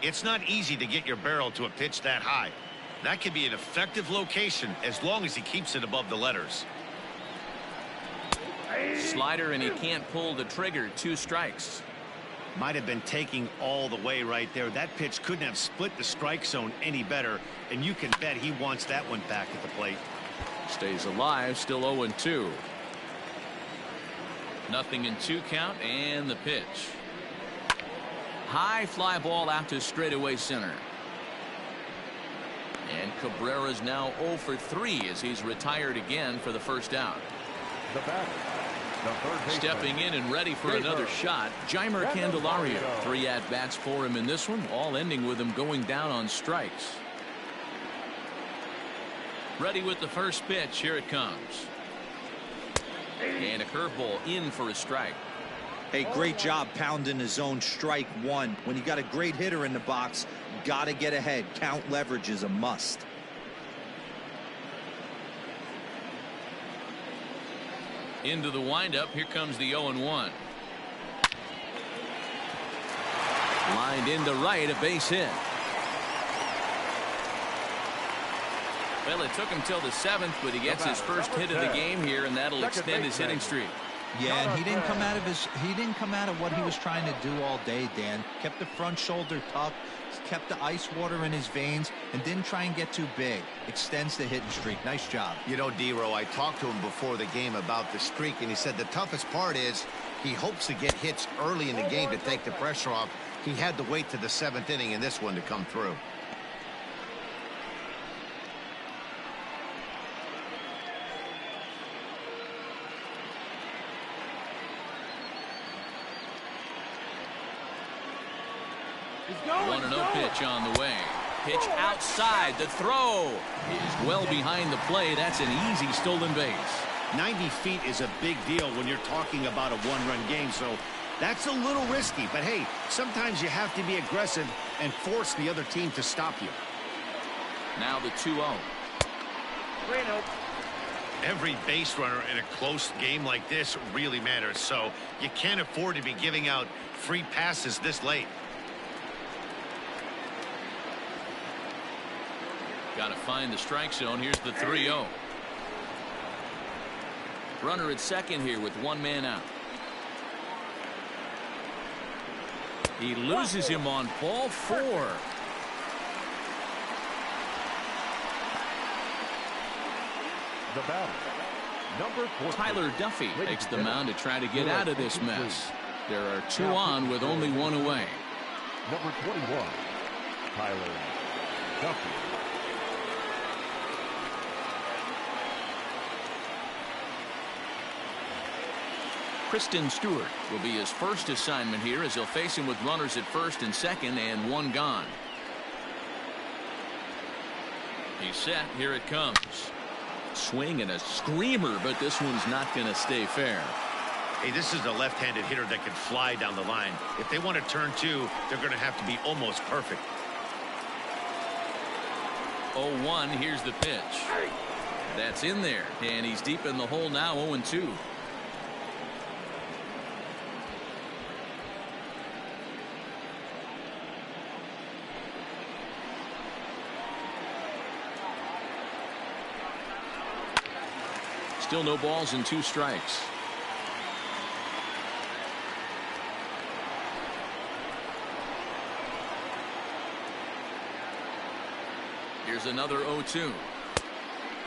It's not easy to get your barrel to a pitch that high. That can be an effective location as long as he keeps it above the letters. Slider, and he can't pull the trigger. 2 strikes. Might have been taking all the way right there. That pitch couldn't have split the strike zone any better, and you can bet he wants that one back at the plate. Stays alive, still 0-2. 0-2 count, and the pitch. High fly ball out to straightaway center. And Cabrera's now 0 for 3 as he's retired again for the first out. The batter, Stepping in and ready for another shot, Jeimer Candelario. 3 at-bats for him in this one, all ending with him going down on strikes. Ready with the first pitch. Here it comes. And a curveball in for a strike. Hey, great job pounding his own strike one. When you got a great hitter in the box, got to get ahead. Count leverage is a must. Into the windup. Here comes the 0-1. Lined into right, a base hit. Well, it took him till the 7th, but he gets his first hit of the game here, and that'll extend his hitting streak. Yeah, and he didn't come out of what he was trying to do all day, Dan. Kept the front shoulder tucked, kept the ice water in his veins, and didn't try and get too big. Extends the hitting streak. Nice job. You know, D-Row, I talked to him before the game about the streak, and he said the toughest part is he hopes to get hits early in the game to take the pressure off. He had to wait to the 7th inning in this one to come through. One and 0 pitch on the way. Pitch outside. The throw is well behind the play. That's an easy stolen base. 90 feet is a big deal when you're talking about a one-run game, so that's a little risky. But hey, sometimes you have to be aggressive and force the other team to stop you. Now the 2-0. 3-0. Every base runner in a close game like this really matters, so you can't afford to be giving out free passes this late. Got to find the strike zone. Here's the 3-0. Runner at second here with 1 man out. He loses him on ball 4. The batter, number 14. Tyler Duffy takes the mound to try to get out of this mess. There are 2 on with only 1 away. Number 21, Tyler Duffy. Kristen Stewart will be his first assignment here as he'll face him with runners at first and second and 1 gone. He's set. Here it comes. Swing and a screamer, but this one's not going to stay fair. Hey, this is a left-handed hitter that can fly down the line. If they want to turn 2, they're going to have to be almost perfect. 0-1. Here's the pitch. That's in there, and he's deep in the hole now. 0-2. Still no balls and 2 strikes. Here's another 0-2.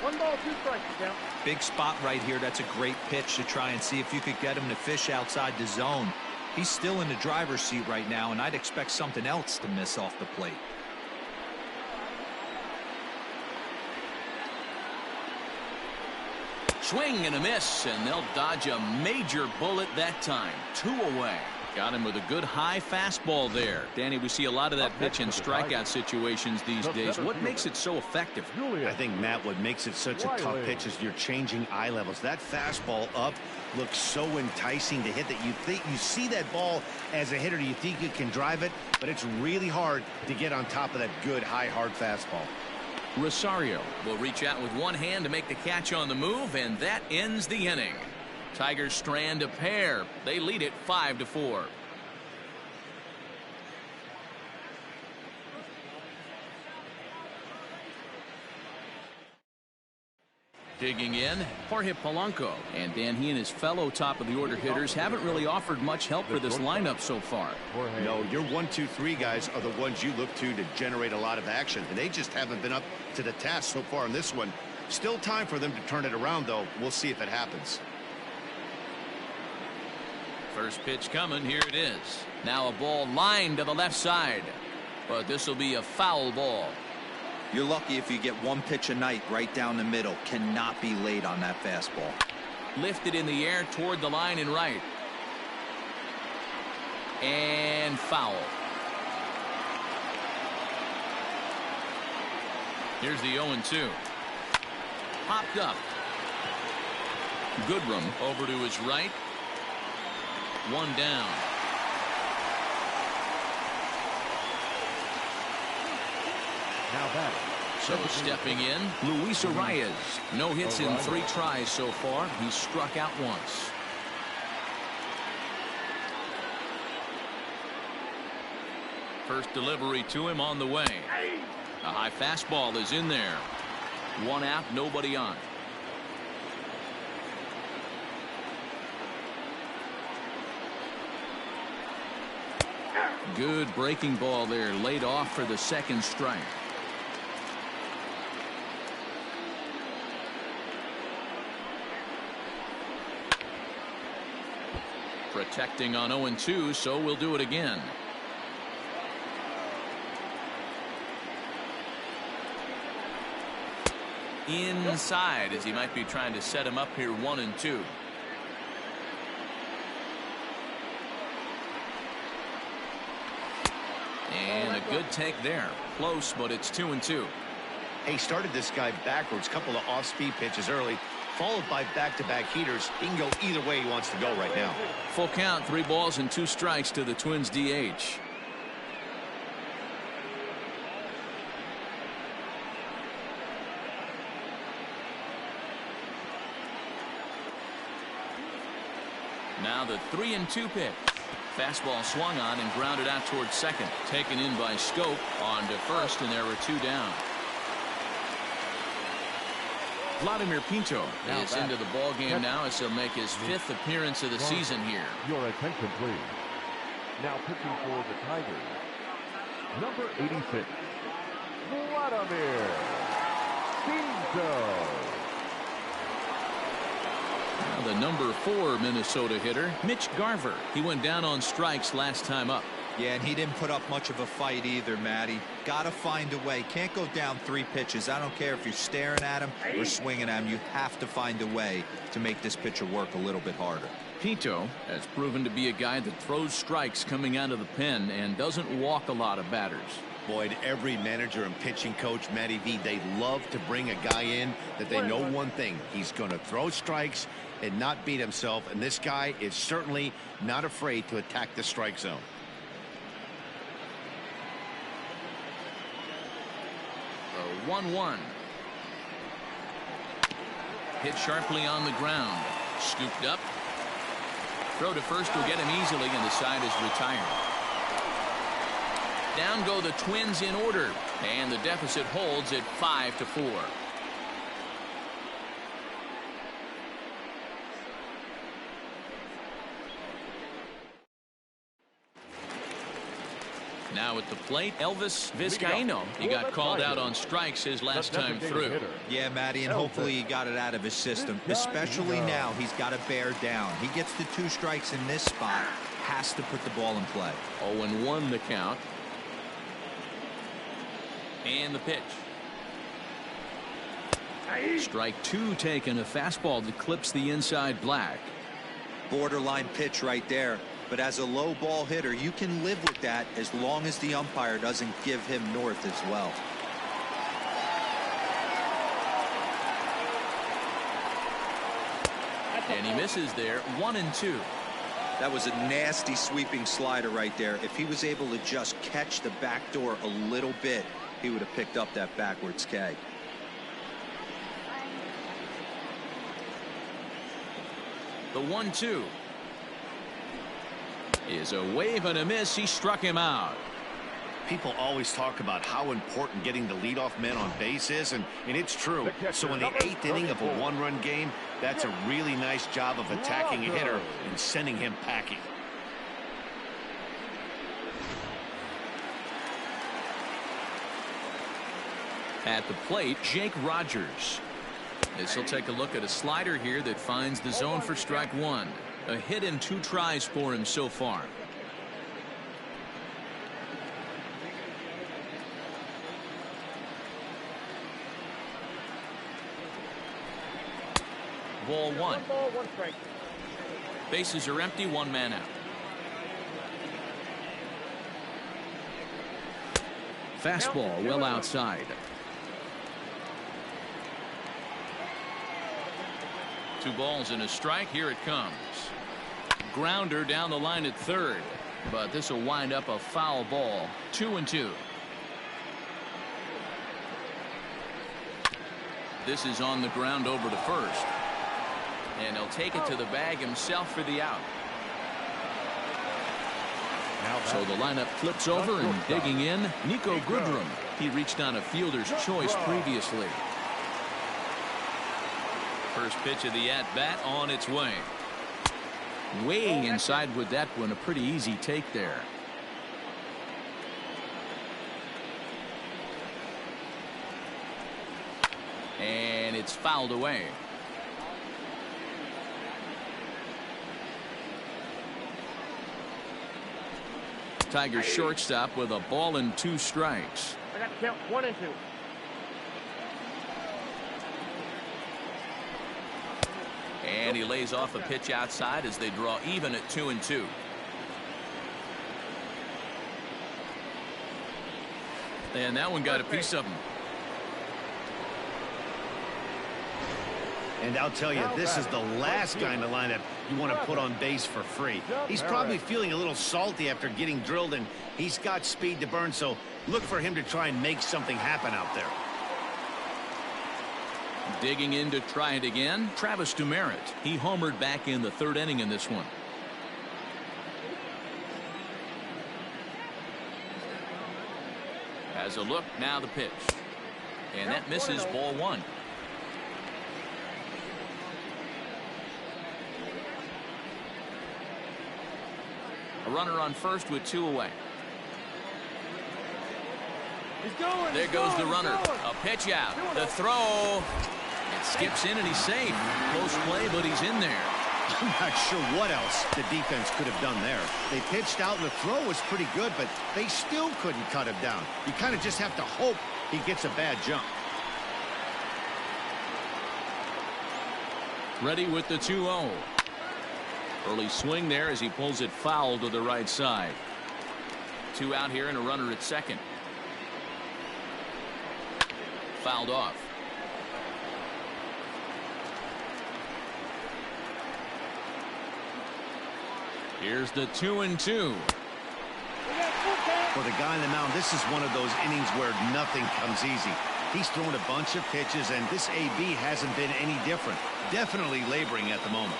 1 ball, 2 strikes, count. Big spot right here. That's a great pitch to try and see if you could get him to fish outside the zone. He's still in the driver's seat right now, and I'd expect something else to miss off the plate. Swing and a miss, and they'll dodge a major bullet that time. 2 away. Got him with a good high fastball there. Danny, we see a lot of that pitch in strikeout situations these days. What makes it so effective? I think, Matt, what makes it such a tough pitch is you're changing eye levels. That fastball up looks so enticing to hit that you see that ball as a hitter, you think you can drive it, but it's really hard to get on top of that good high hard fastball. Rosario will reach out with 1 hand to make the catch on the move, and that ends the inning. Tigers strand a pair. They lead it 5-4. Digging in, Jorge Polanco. And Dan, he and his fellow top-of-the-order hitters haven't really offered much help for this lineup so far. No, your 1, 2, 3 guys are the ones you look to generate a lot of action, and they just haven't been up to the task so far in this one. Still time for them to turn it around, though. We'll see if it happens. First pitch coming. Here it is. Now a ball lined to the left side, but this will be a foul ball. You're lucky if you get 1 pitch a night right down the middle. Cannot be late on that fastball. Lifted in the air toward the line and right. And foul. Here's the 0-2. Popped up. Goodrum over to his right. One down. Now back. So stepping in, Luis Arias. No hits in 3 tries so far. He's struck out once. First delivery to him on the way. A high fastball is in there. One out, nobody on. Good breaking ball there, laid off for the second strike. Protecting on 0-2, so we'll do it again. Inside, as he might be trying to set him up here. 1-2. And a good take there. Close, but it's 2-2. He started this guy backwards. Couple of off-speed pitches early, followed by back-to-back heaters. He can go either way he wants to go right now. Full count, 3 balls and 2 strikes to the Twins DH. Now the 3-2 pitch. Fastball swung on and grounded out towards second. Taken in by Scope on to first, and there were 2 down. Vladimir Pinto is into the ball game now as he'll make his 5th appearance of the season here. Your attention, please. Now pitching for the Tigers, number 86, Vladimir Pinto. Now the number 4 Minnesota hitter, Mitch Garver. He went down on strikes last time up. Yeah, and he didn't put up much of a fight either, Matty. Got to find a way. Can't go down 3 pitches. I don't care if you're staring at him or swinging at him. You have to find a way to make this pitcher work a little bit harder. Pinto has proven to be a guy that throws strikes coming out of the pen and doesn't walk a lot of batters. Boyd, every manager and pitching coach, Matty V, they love to bring a guy in that they know one thing. He's going to throw strikes and not beat himself, and this guy is certainly not afraid to attack the strike zone. The 1-1. Hit sharply on the ground. Scooped up. Throw to first will get him easily, and the side is retired. Down go the Twins in order, and the deficit holds at 5-4. Now at the plate, Elvis Vizcaíno. He got called out on strikes his last time through. Yeah, Matty, and hopefully he got it out of his system. Especially now, he's got to bear down. He gets the 2 strikes in this spot. Has to put the ball in play. 0-1 the count. And the pitch. Strike 2 taken. A fastball that clips the inside black. Borderline pitch right there. But as a low ball hitter, you can live with that as long as the umpire doesn't give him north as well. And he misses there. 1-2. That was a nasty sweeping slider right there. If he was able to just catch the back door a little bit, he would have picked up that backwards K. The 1-2 is a wave and a miss. He struck him out. People always talk about how important getting the leadoff man on base is, and it's true. So in the 8th inning of a 1-run game, that's a really nice job of attacking a hitter and sending him packing. At the plate, Jake Rogers. This will take a look at a slider here that finds the zone for strike 1. A hit in 2 tries for him so far. ball one. 1 ball, 1 strike. Bases are empty, 1 man out. Fastball well outside. 2 balls and a strike. Here it comes. Grounder down the line at third, but this will wind up a foul ball. 2-2. This is on the ground over to first, and he'll take it to the bag himself for the out. So the lineup flips over, and digging in, Nico Goodrum. He reached on a fielder's choice previously. First pitch of the at-bat on its way. Way inside with that one. A pretty easy take there. And it's fouled away. Tigers shortstop with a ball and 2 strikes. I got to count 1 and 2. And he lays off a pitch outside as they draw even at 2-2. And that one got a piece of him. And I'll tell you, this is the last guy in the lineup you want to put on base for free. He's probably feeling a little salty after getting drilled, and he's got speed to burn, so look for him to try and make something happen out there. Digging in to try it again, Travis Demerit. He homered back in the 3rd inning in this one. Has a look, now the pitch. And that misses, ball 1. A runner on first with 2 away. There goes the runner. A pitch out. The throw. It skips in and he's safe. Close play, but he's in there. I'm not sure what else the defense could have done there. They pitched out and the throw was pretty good, but they still couldn't cut him down. You kind of just have to hope he gets a bad jump. Ready with the 2-0. Early swing there as he pulls it foul to the right side. 2 out here and a runner at second. Fouled off. Here's the 2-2. For the guy on the mound, this is one of those innings where nothing comes easy. He's thrown a bunch of pitches, and this AB hasn't been any different. Definitely laboring at the moment.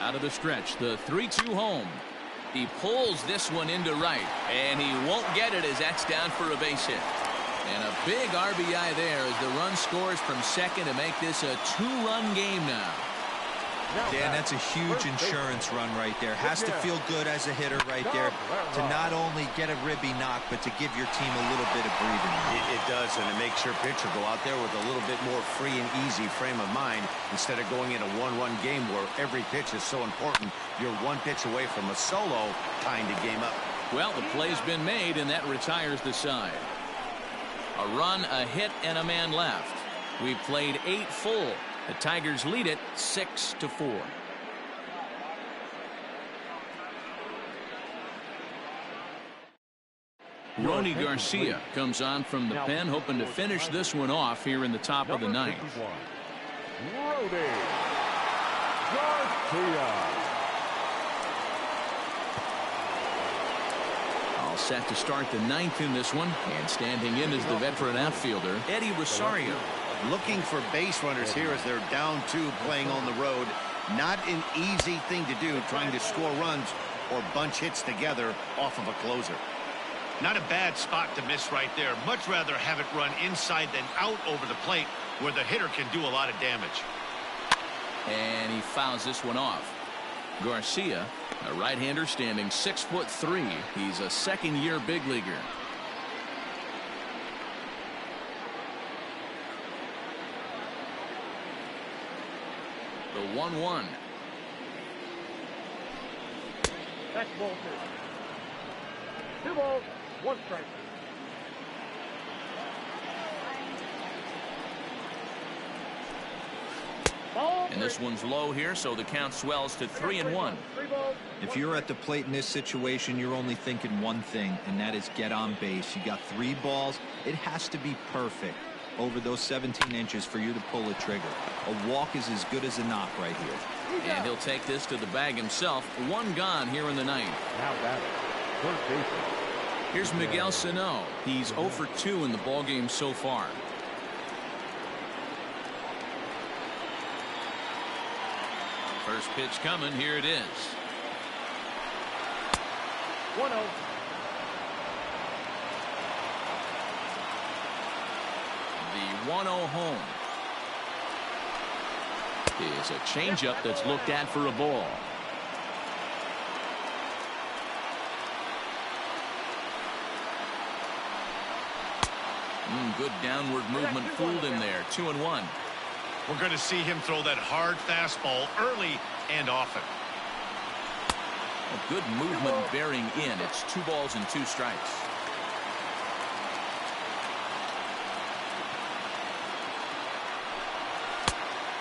Out of the stretch, the 3-2 home. He pulls this one into right, and he won't get it as that's down for a base hit. And a big RBI there as the run scores from second to make this a 2-run game now. Dan, that's a huge insurance run right there. Has to feel good as a hitter right there to not only get a ribby knock, but to give your team a little bit of breathing room. It does, and it makes your pitcher go out there with a little bit more free and easy frame of mind instead of going in a 1-run game where every pitch is so important. You're 1 pitch away from a solo tying the game up. Well, the play's been made, and that retires the side. A run, a hit, and a man left. We've played 8 full. The Tigers lead it 6-4. Ronnie Garcia comes on from the pen, hoping to finish this one off here in the top of the 9th. Ronnie Garcia. All set to start the 9th in this one, and standing in is the veteran outfielder, Eddie Rosario. Looking for base runners here as they're down 2 playing on the road. Not an easy thing to do, trying to score runs or bunch hits together off of a closer. Not a bad spot to miss right there. Much rather have it run inside than out over the plate where the hitter can do a lot of damage. And he fouls this one off. Garcia, a right-hander standing 6'3". He's a second-year big leaguer. The 1-1. That's ball 2. 2 balls, 1 strike. And this one's low here, so the count swells to 3-1. If you're at the plate in this situation, you're only thinking one thing, and that is get on base. You got 3 balls. It has to be perfect over those 17 inches for you to pull a trigger. A walk is as good as a knock right here. And he'll take this to the bag himself. 1 gone here in the ninth. Now batting, third baseman. Here's Miguel Sano. He's 0 for 2 in the ballgame so far. First pitch coming. Here it is. 1-0. The 1-0 home is a changeup that's looked at for a ball. Good downward movement fooled him there. 2-1. We're going to see him throw that hard fastball early and often. A good movement bearing in. It's 2 balls and 2 strikes.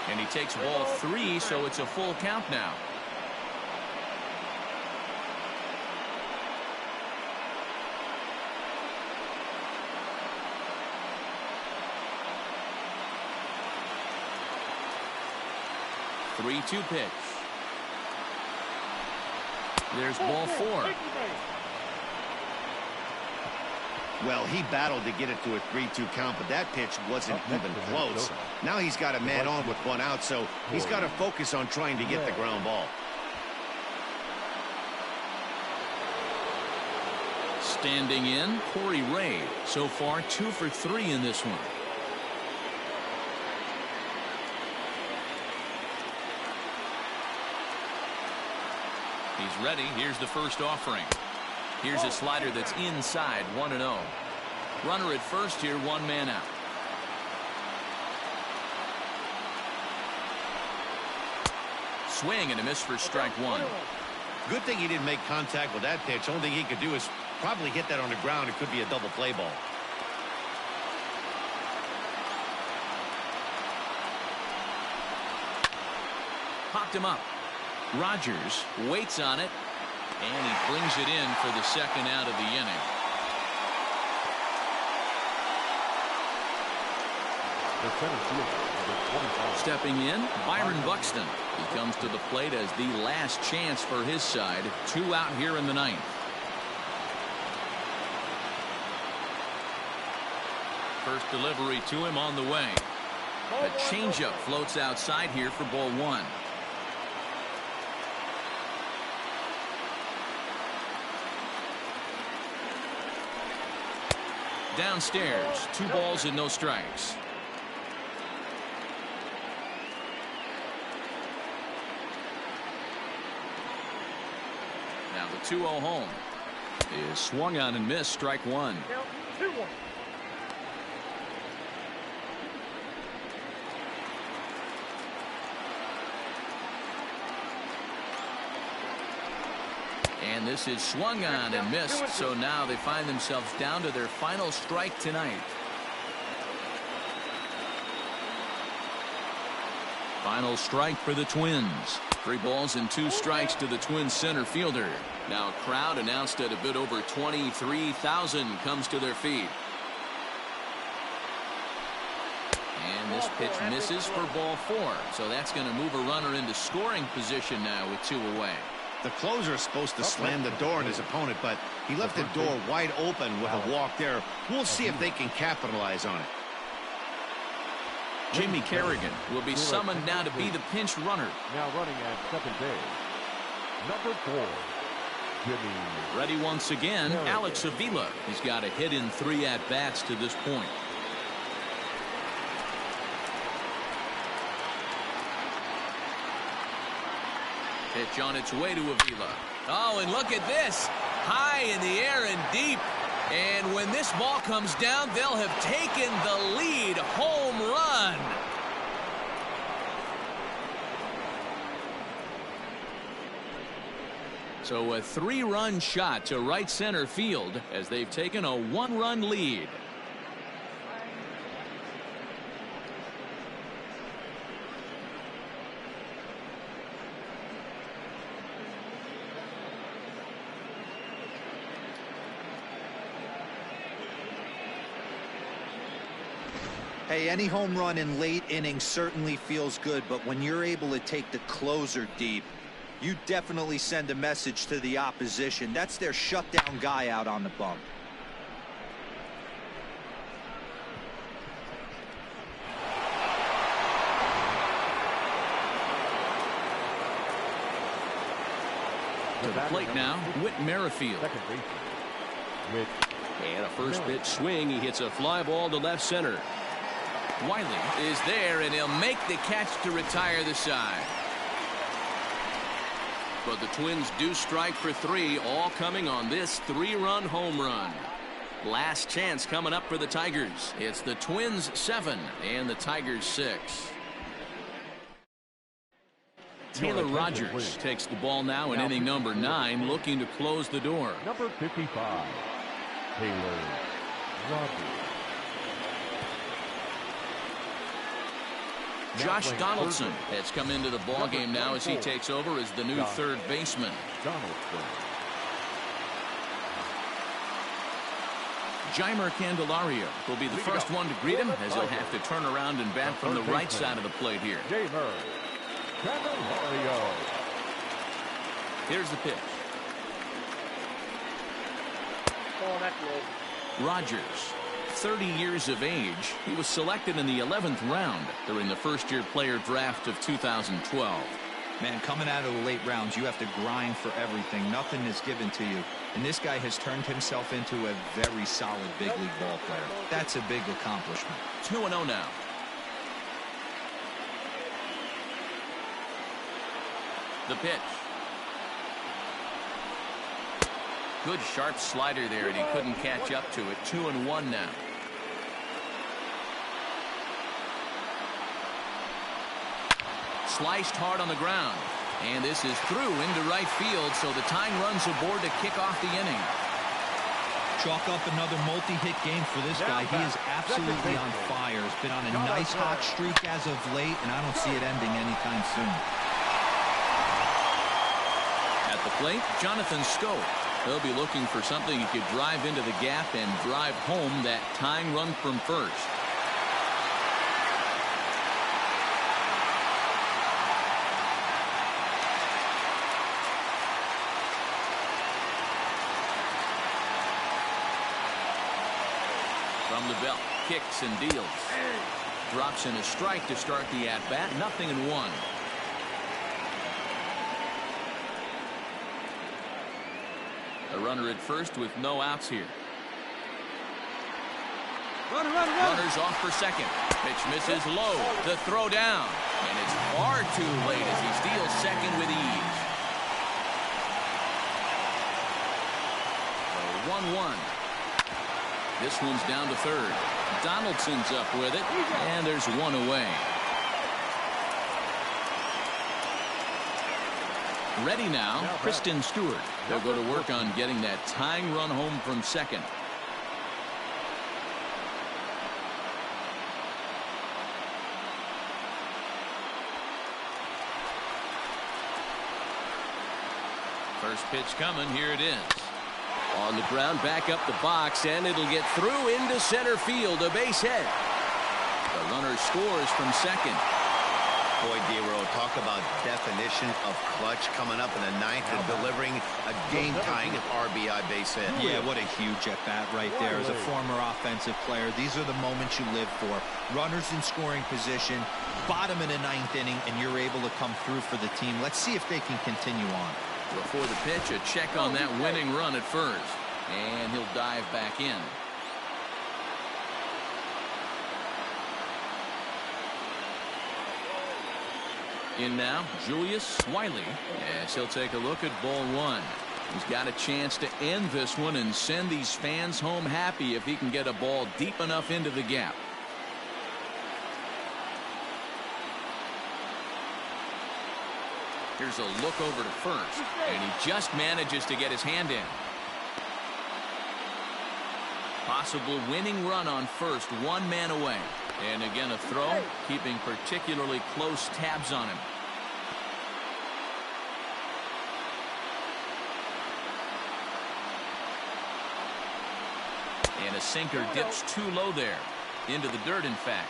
And he takes ball 3, so it's a full count now. The 3-2 pitch. There's ball 4. Well, he battled to get it to a 3-2 count, but that pitch wasn't even close. Now he's got a man on with 1 out, so he's got to focus on trying to get the ground ball. Standing in, Corey Ray. So far, 2 for 3 in this one. He's ready. Here's the first offering. Here's a slider that's inside. 1-0. Runner at first here, 1 man out. Swing and a miss for strike 1. Good thing he didn't make contact with that pitch. Only thing he could do is probably hit that on the ground. It could be a double play ball. Popped him up. Rogers waits on it, and he brings it in for the second out of the inning. The center fielder, number 25. Stepping in, Byron Buxton. He comes to the plate as the last chance for his side. 2 out here in the ninth. First delivery to him on the way. A changeup floats outside here for ball 1. Downstairs, 2 balls and no strikes. Now the 2-0 home is swung on and missed. Strike 1. Count 2-1. And this is swung on and missed, so now they find themselves down to their final strike tonight. Final strike for the Twins. 3 balls and 2 strikes to the Twins center fielder. Now a crowd announced at a bit over 23,000 comes to their feet. And this pitch misses for ball 4, so that's going to move a runner into scoring position now with 2 away. The closer is supposed to slam the door on his opponent, but he left the door wide open with a walk there. We'll see if they can capitalize on it. Jimmy Kerrigan will be summoned now to be the pinch runner. Now running at second base, number 4, Jimmy. Ready once again, Alex Avila. He's got a hit in 3 at-bats to this point. Pitch on its way to Avila. Oh, and look at this. High in the air and deep. And when this ball comes down, they'll have taken the lead. Home run. So a 3-run shot to right center field as they've taken a 1-run lead. Hey, any home run in late innings certainly feels good, but when you're able to take the closer deep, you definitely send a message to the opposition. That's their shutdown guy out on the bump. To the plate now, Whit Merrifield. And a first pitch swing. He hits a fly ball to left center. Wiley is there, and he'll make the catch to retire the side. But the Twins do strike for 3, all coming on this 3-run home run. Last chance coming up for the Tigers. It's the Twins 7 and the Tigers 6. Taylor Rogers takes the ball now in inning number 9, looking to close the door. Number 55, Taylor Rogers. Josh Donaldson has come into the ball game now as he takes over as the new third baseman. Jeimer Candelario will be the first one to greet him as he'll have to turn around and bat from the right side of the plate here. Here's the pitch. Oh, that's low. Rogers, 30 years of age. He was selected in the 11th round during the first-year player draft of 2012. Man, coming out of the late rounds, you have to grind for everything. Nothing is given to you. And this guy has turned himself into a very solid big league ball player. That's a big accomplishment. 2-0 now. The pitch. Good sharp slider there, and he couldn't catch up to it. 2-1 now. Sliced hard on the ground. And this is through into right field, so the tying run's aboard to kick off the inning. Chalk up another multi-hit game for this guy. He is absolutely on fire. He's been on a nice hot streak as of late, and I don't see it ending anytime soon. At the plate, Jonathan Scope. He'll be looking for something he could drive into the gap and drive home that tying run from first. From the belt, kicks and deals. Drops in a strike to start the at-bat. 0-1. A runner at first with no outs here. Runners off for second. Pitch misses low. The throw down. And it's far too late as he steals second with ease. 1-1. This one's down to third. Donaldson's up with it, and there's one away. Ready now, Kristen Stewart. They'll go to work on getting that tying run home from second. First pitch coming. Here it is. On the ground, back up the box, and it'll get through into center field. A base hit. The runner scores from second. Boy, D-Row, talk about definition of clutch coming up in the ninth and delivering a game-tying RBI base hit. Yeah, what a huge at-bat right there. As a former offensive player, these are the moments you live for. Runners in scoring position, bottom in the ninth inning, and you're able to come through for the team. Let's see if they can continue on. Before the pitch, a check on that winning run at first. And he'll dive back in. In now, Julius Wiley, as he'll take a look at ball one. He's got a chance to end this one and send these fans home happy if he can get a ball deep enough into the gap. Here's a look over to first, and he just manages to get his hand in. Possible winning run on first, one man away. And again a throw, keeping particularly close tabs on him. And a sinker dips too low there. Into the dirt, in fact.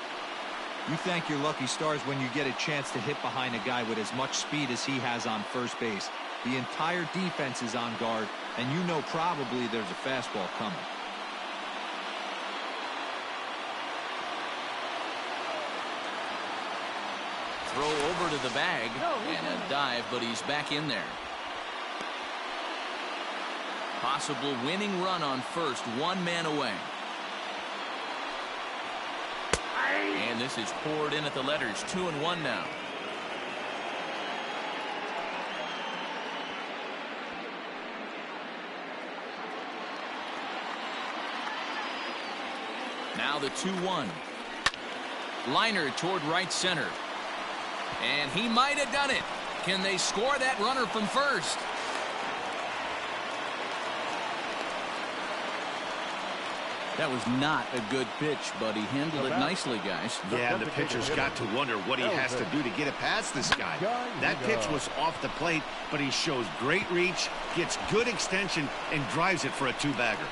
You thank your lucky stars when you get a chance to hit behind a guy with as much speed as he has on first base. The entire defense is on guard, and you know probably there's a fastball coming. Throw over to the bag, and a dive, but he's back in there. Possible winning run on first, one man away. And this is poured in at the letters, 2-1 now. Now the 2-1. Liner toward right center. And he might have done it. Can they score that runner from first? That was not a good pitch, but he handled it nicely, guys. Yeah, the pitcher's got to wonder what he has to do to get it past this guy. That pitch was off the plate, but he shows great reach, gets good extension, and drives it for a two-bagger.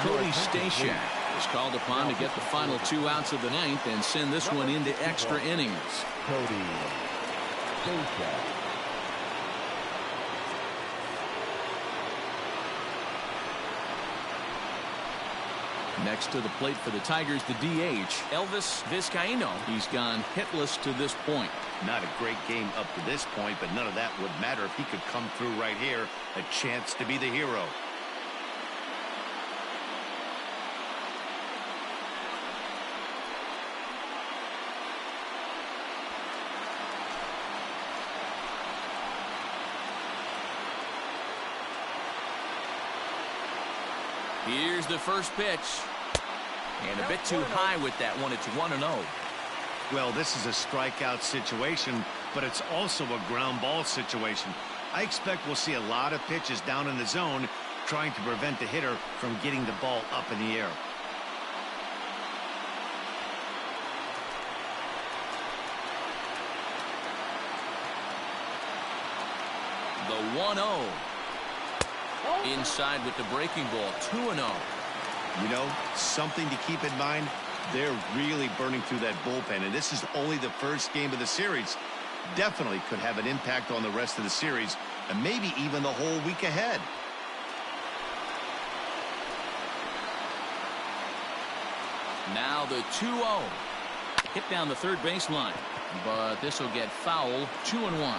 Cody Stashak is called upon to get the final 2 outs of the ninth and send this one into extra innings. Cody Stashak. Next to the plate for the Tigers, the DH, Elvis Vizcaíno. He's gone hitless to this point. Not a great game up to this point, but none of that would matter if he could come through right here. A chance to be the hero. Here's the first pitch. And a bit too high with that one. It's 1-0. Well, this is a strikeout situation, but it's also a ground ball situation. I expect we'll see a lot of pitches down in the zone trying to prevent the hitter from getting the ball up in the air. The 1-0. Inside with the breaking ball, 2-0. You know, something to keep in mind, they're really burning through that bullpen, and this is only the first game of the series. Definitely could have an impact on the rest of the series, and maybe even the whole week ahead. Now the 2-0. Hit down the third baseline, but this will get foul, 2-1.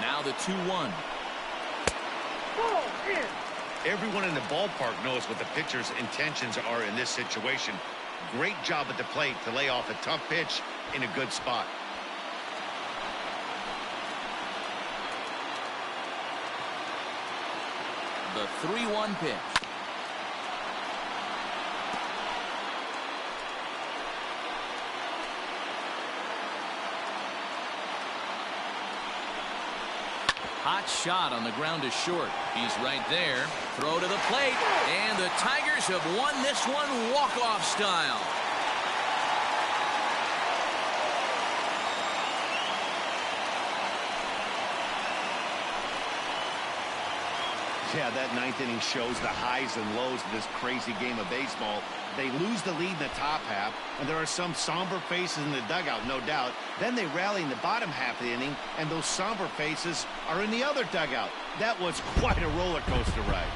Now the 2-1. Everyone in the ballpark knows what the pitcher's intentions are in this situation. Great job at the plate to lay off a tough pitch in a good spot. The 3-1 pitch. Hot shot on the ground is short. He's right there. Throw to the plate. And the Tigers have won this one walk-off style. Yeah, that ninth inning shows the highs and lows of this crazy game of baseball. They lose the lead in the top half, and there are some somber faces in the dugout, no doubt. Then they rally in the bottom half of the inning, and those somber faces are in the other dugout. That was quite a roller coaster ride.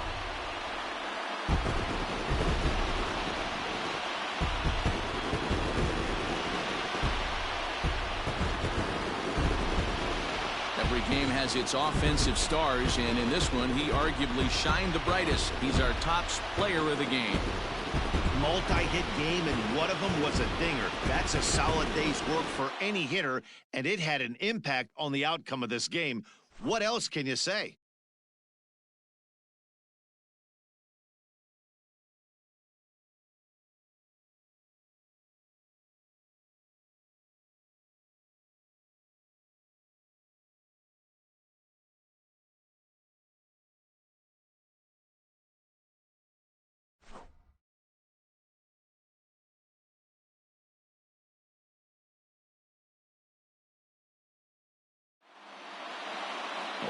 Every game has its offensive stars, and in this one, he arguably shined the brightest. He's our top player of the game. Multi-hit game, and one of them was a dinger. That's a solid day's work for any hitter, and it had an impact on the outcome of this game. What else can you say?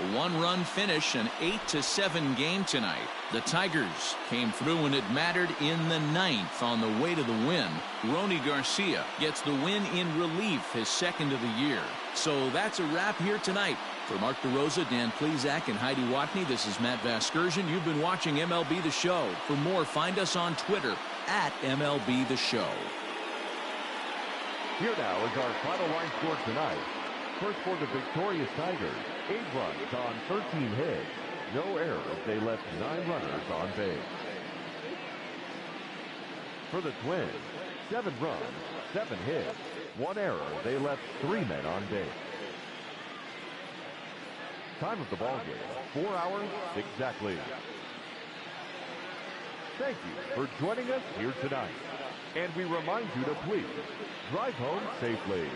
A one-run finish, an 8-7 game tonight. The Tigers came through when it mattered in the 9th on the way to the win. Rony Garcia gets the win in relief, his second of the year. So that's a wrap here tonight. For Mark DeRosa, Dan Plezak, and Heidi Watney, this is Matt Vasgersian. You've been watching MLB The Show. For more, find us on Twitter at MLB The Show. Here now is our final line score tonight. First for the victorious Tigers, 8 runs on 13 hits. No errors. They left 9 runners on base. For the Twins, 7 runs, 7 hits, 1 error. They left 3 men on base. Time of the ball game, 4 hours exactly. Thank you for joining us here tonight. And we remind you to please drive home safely.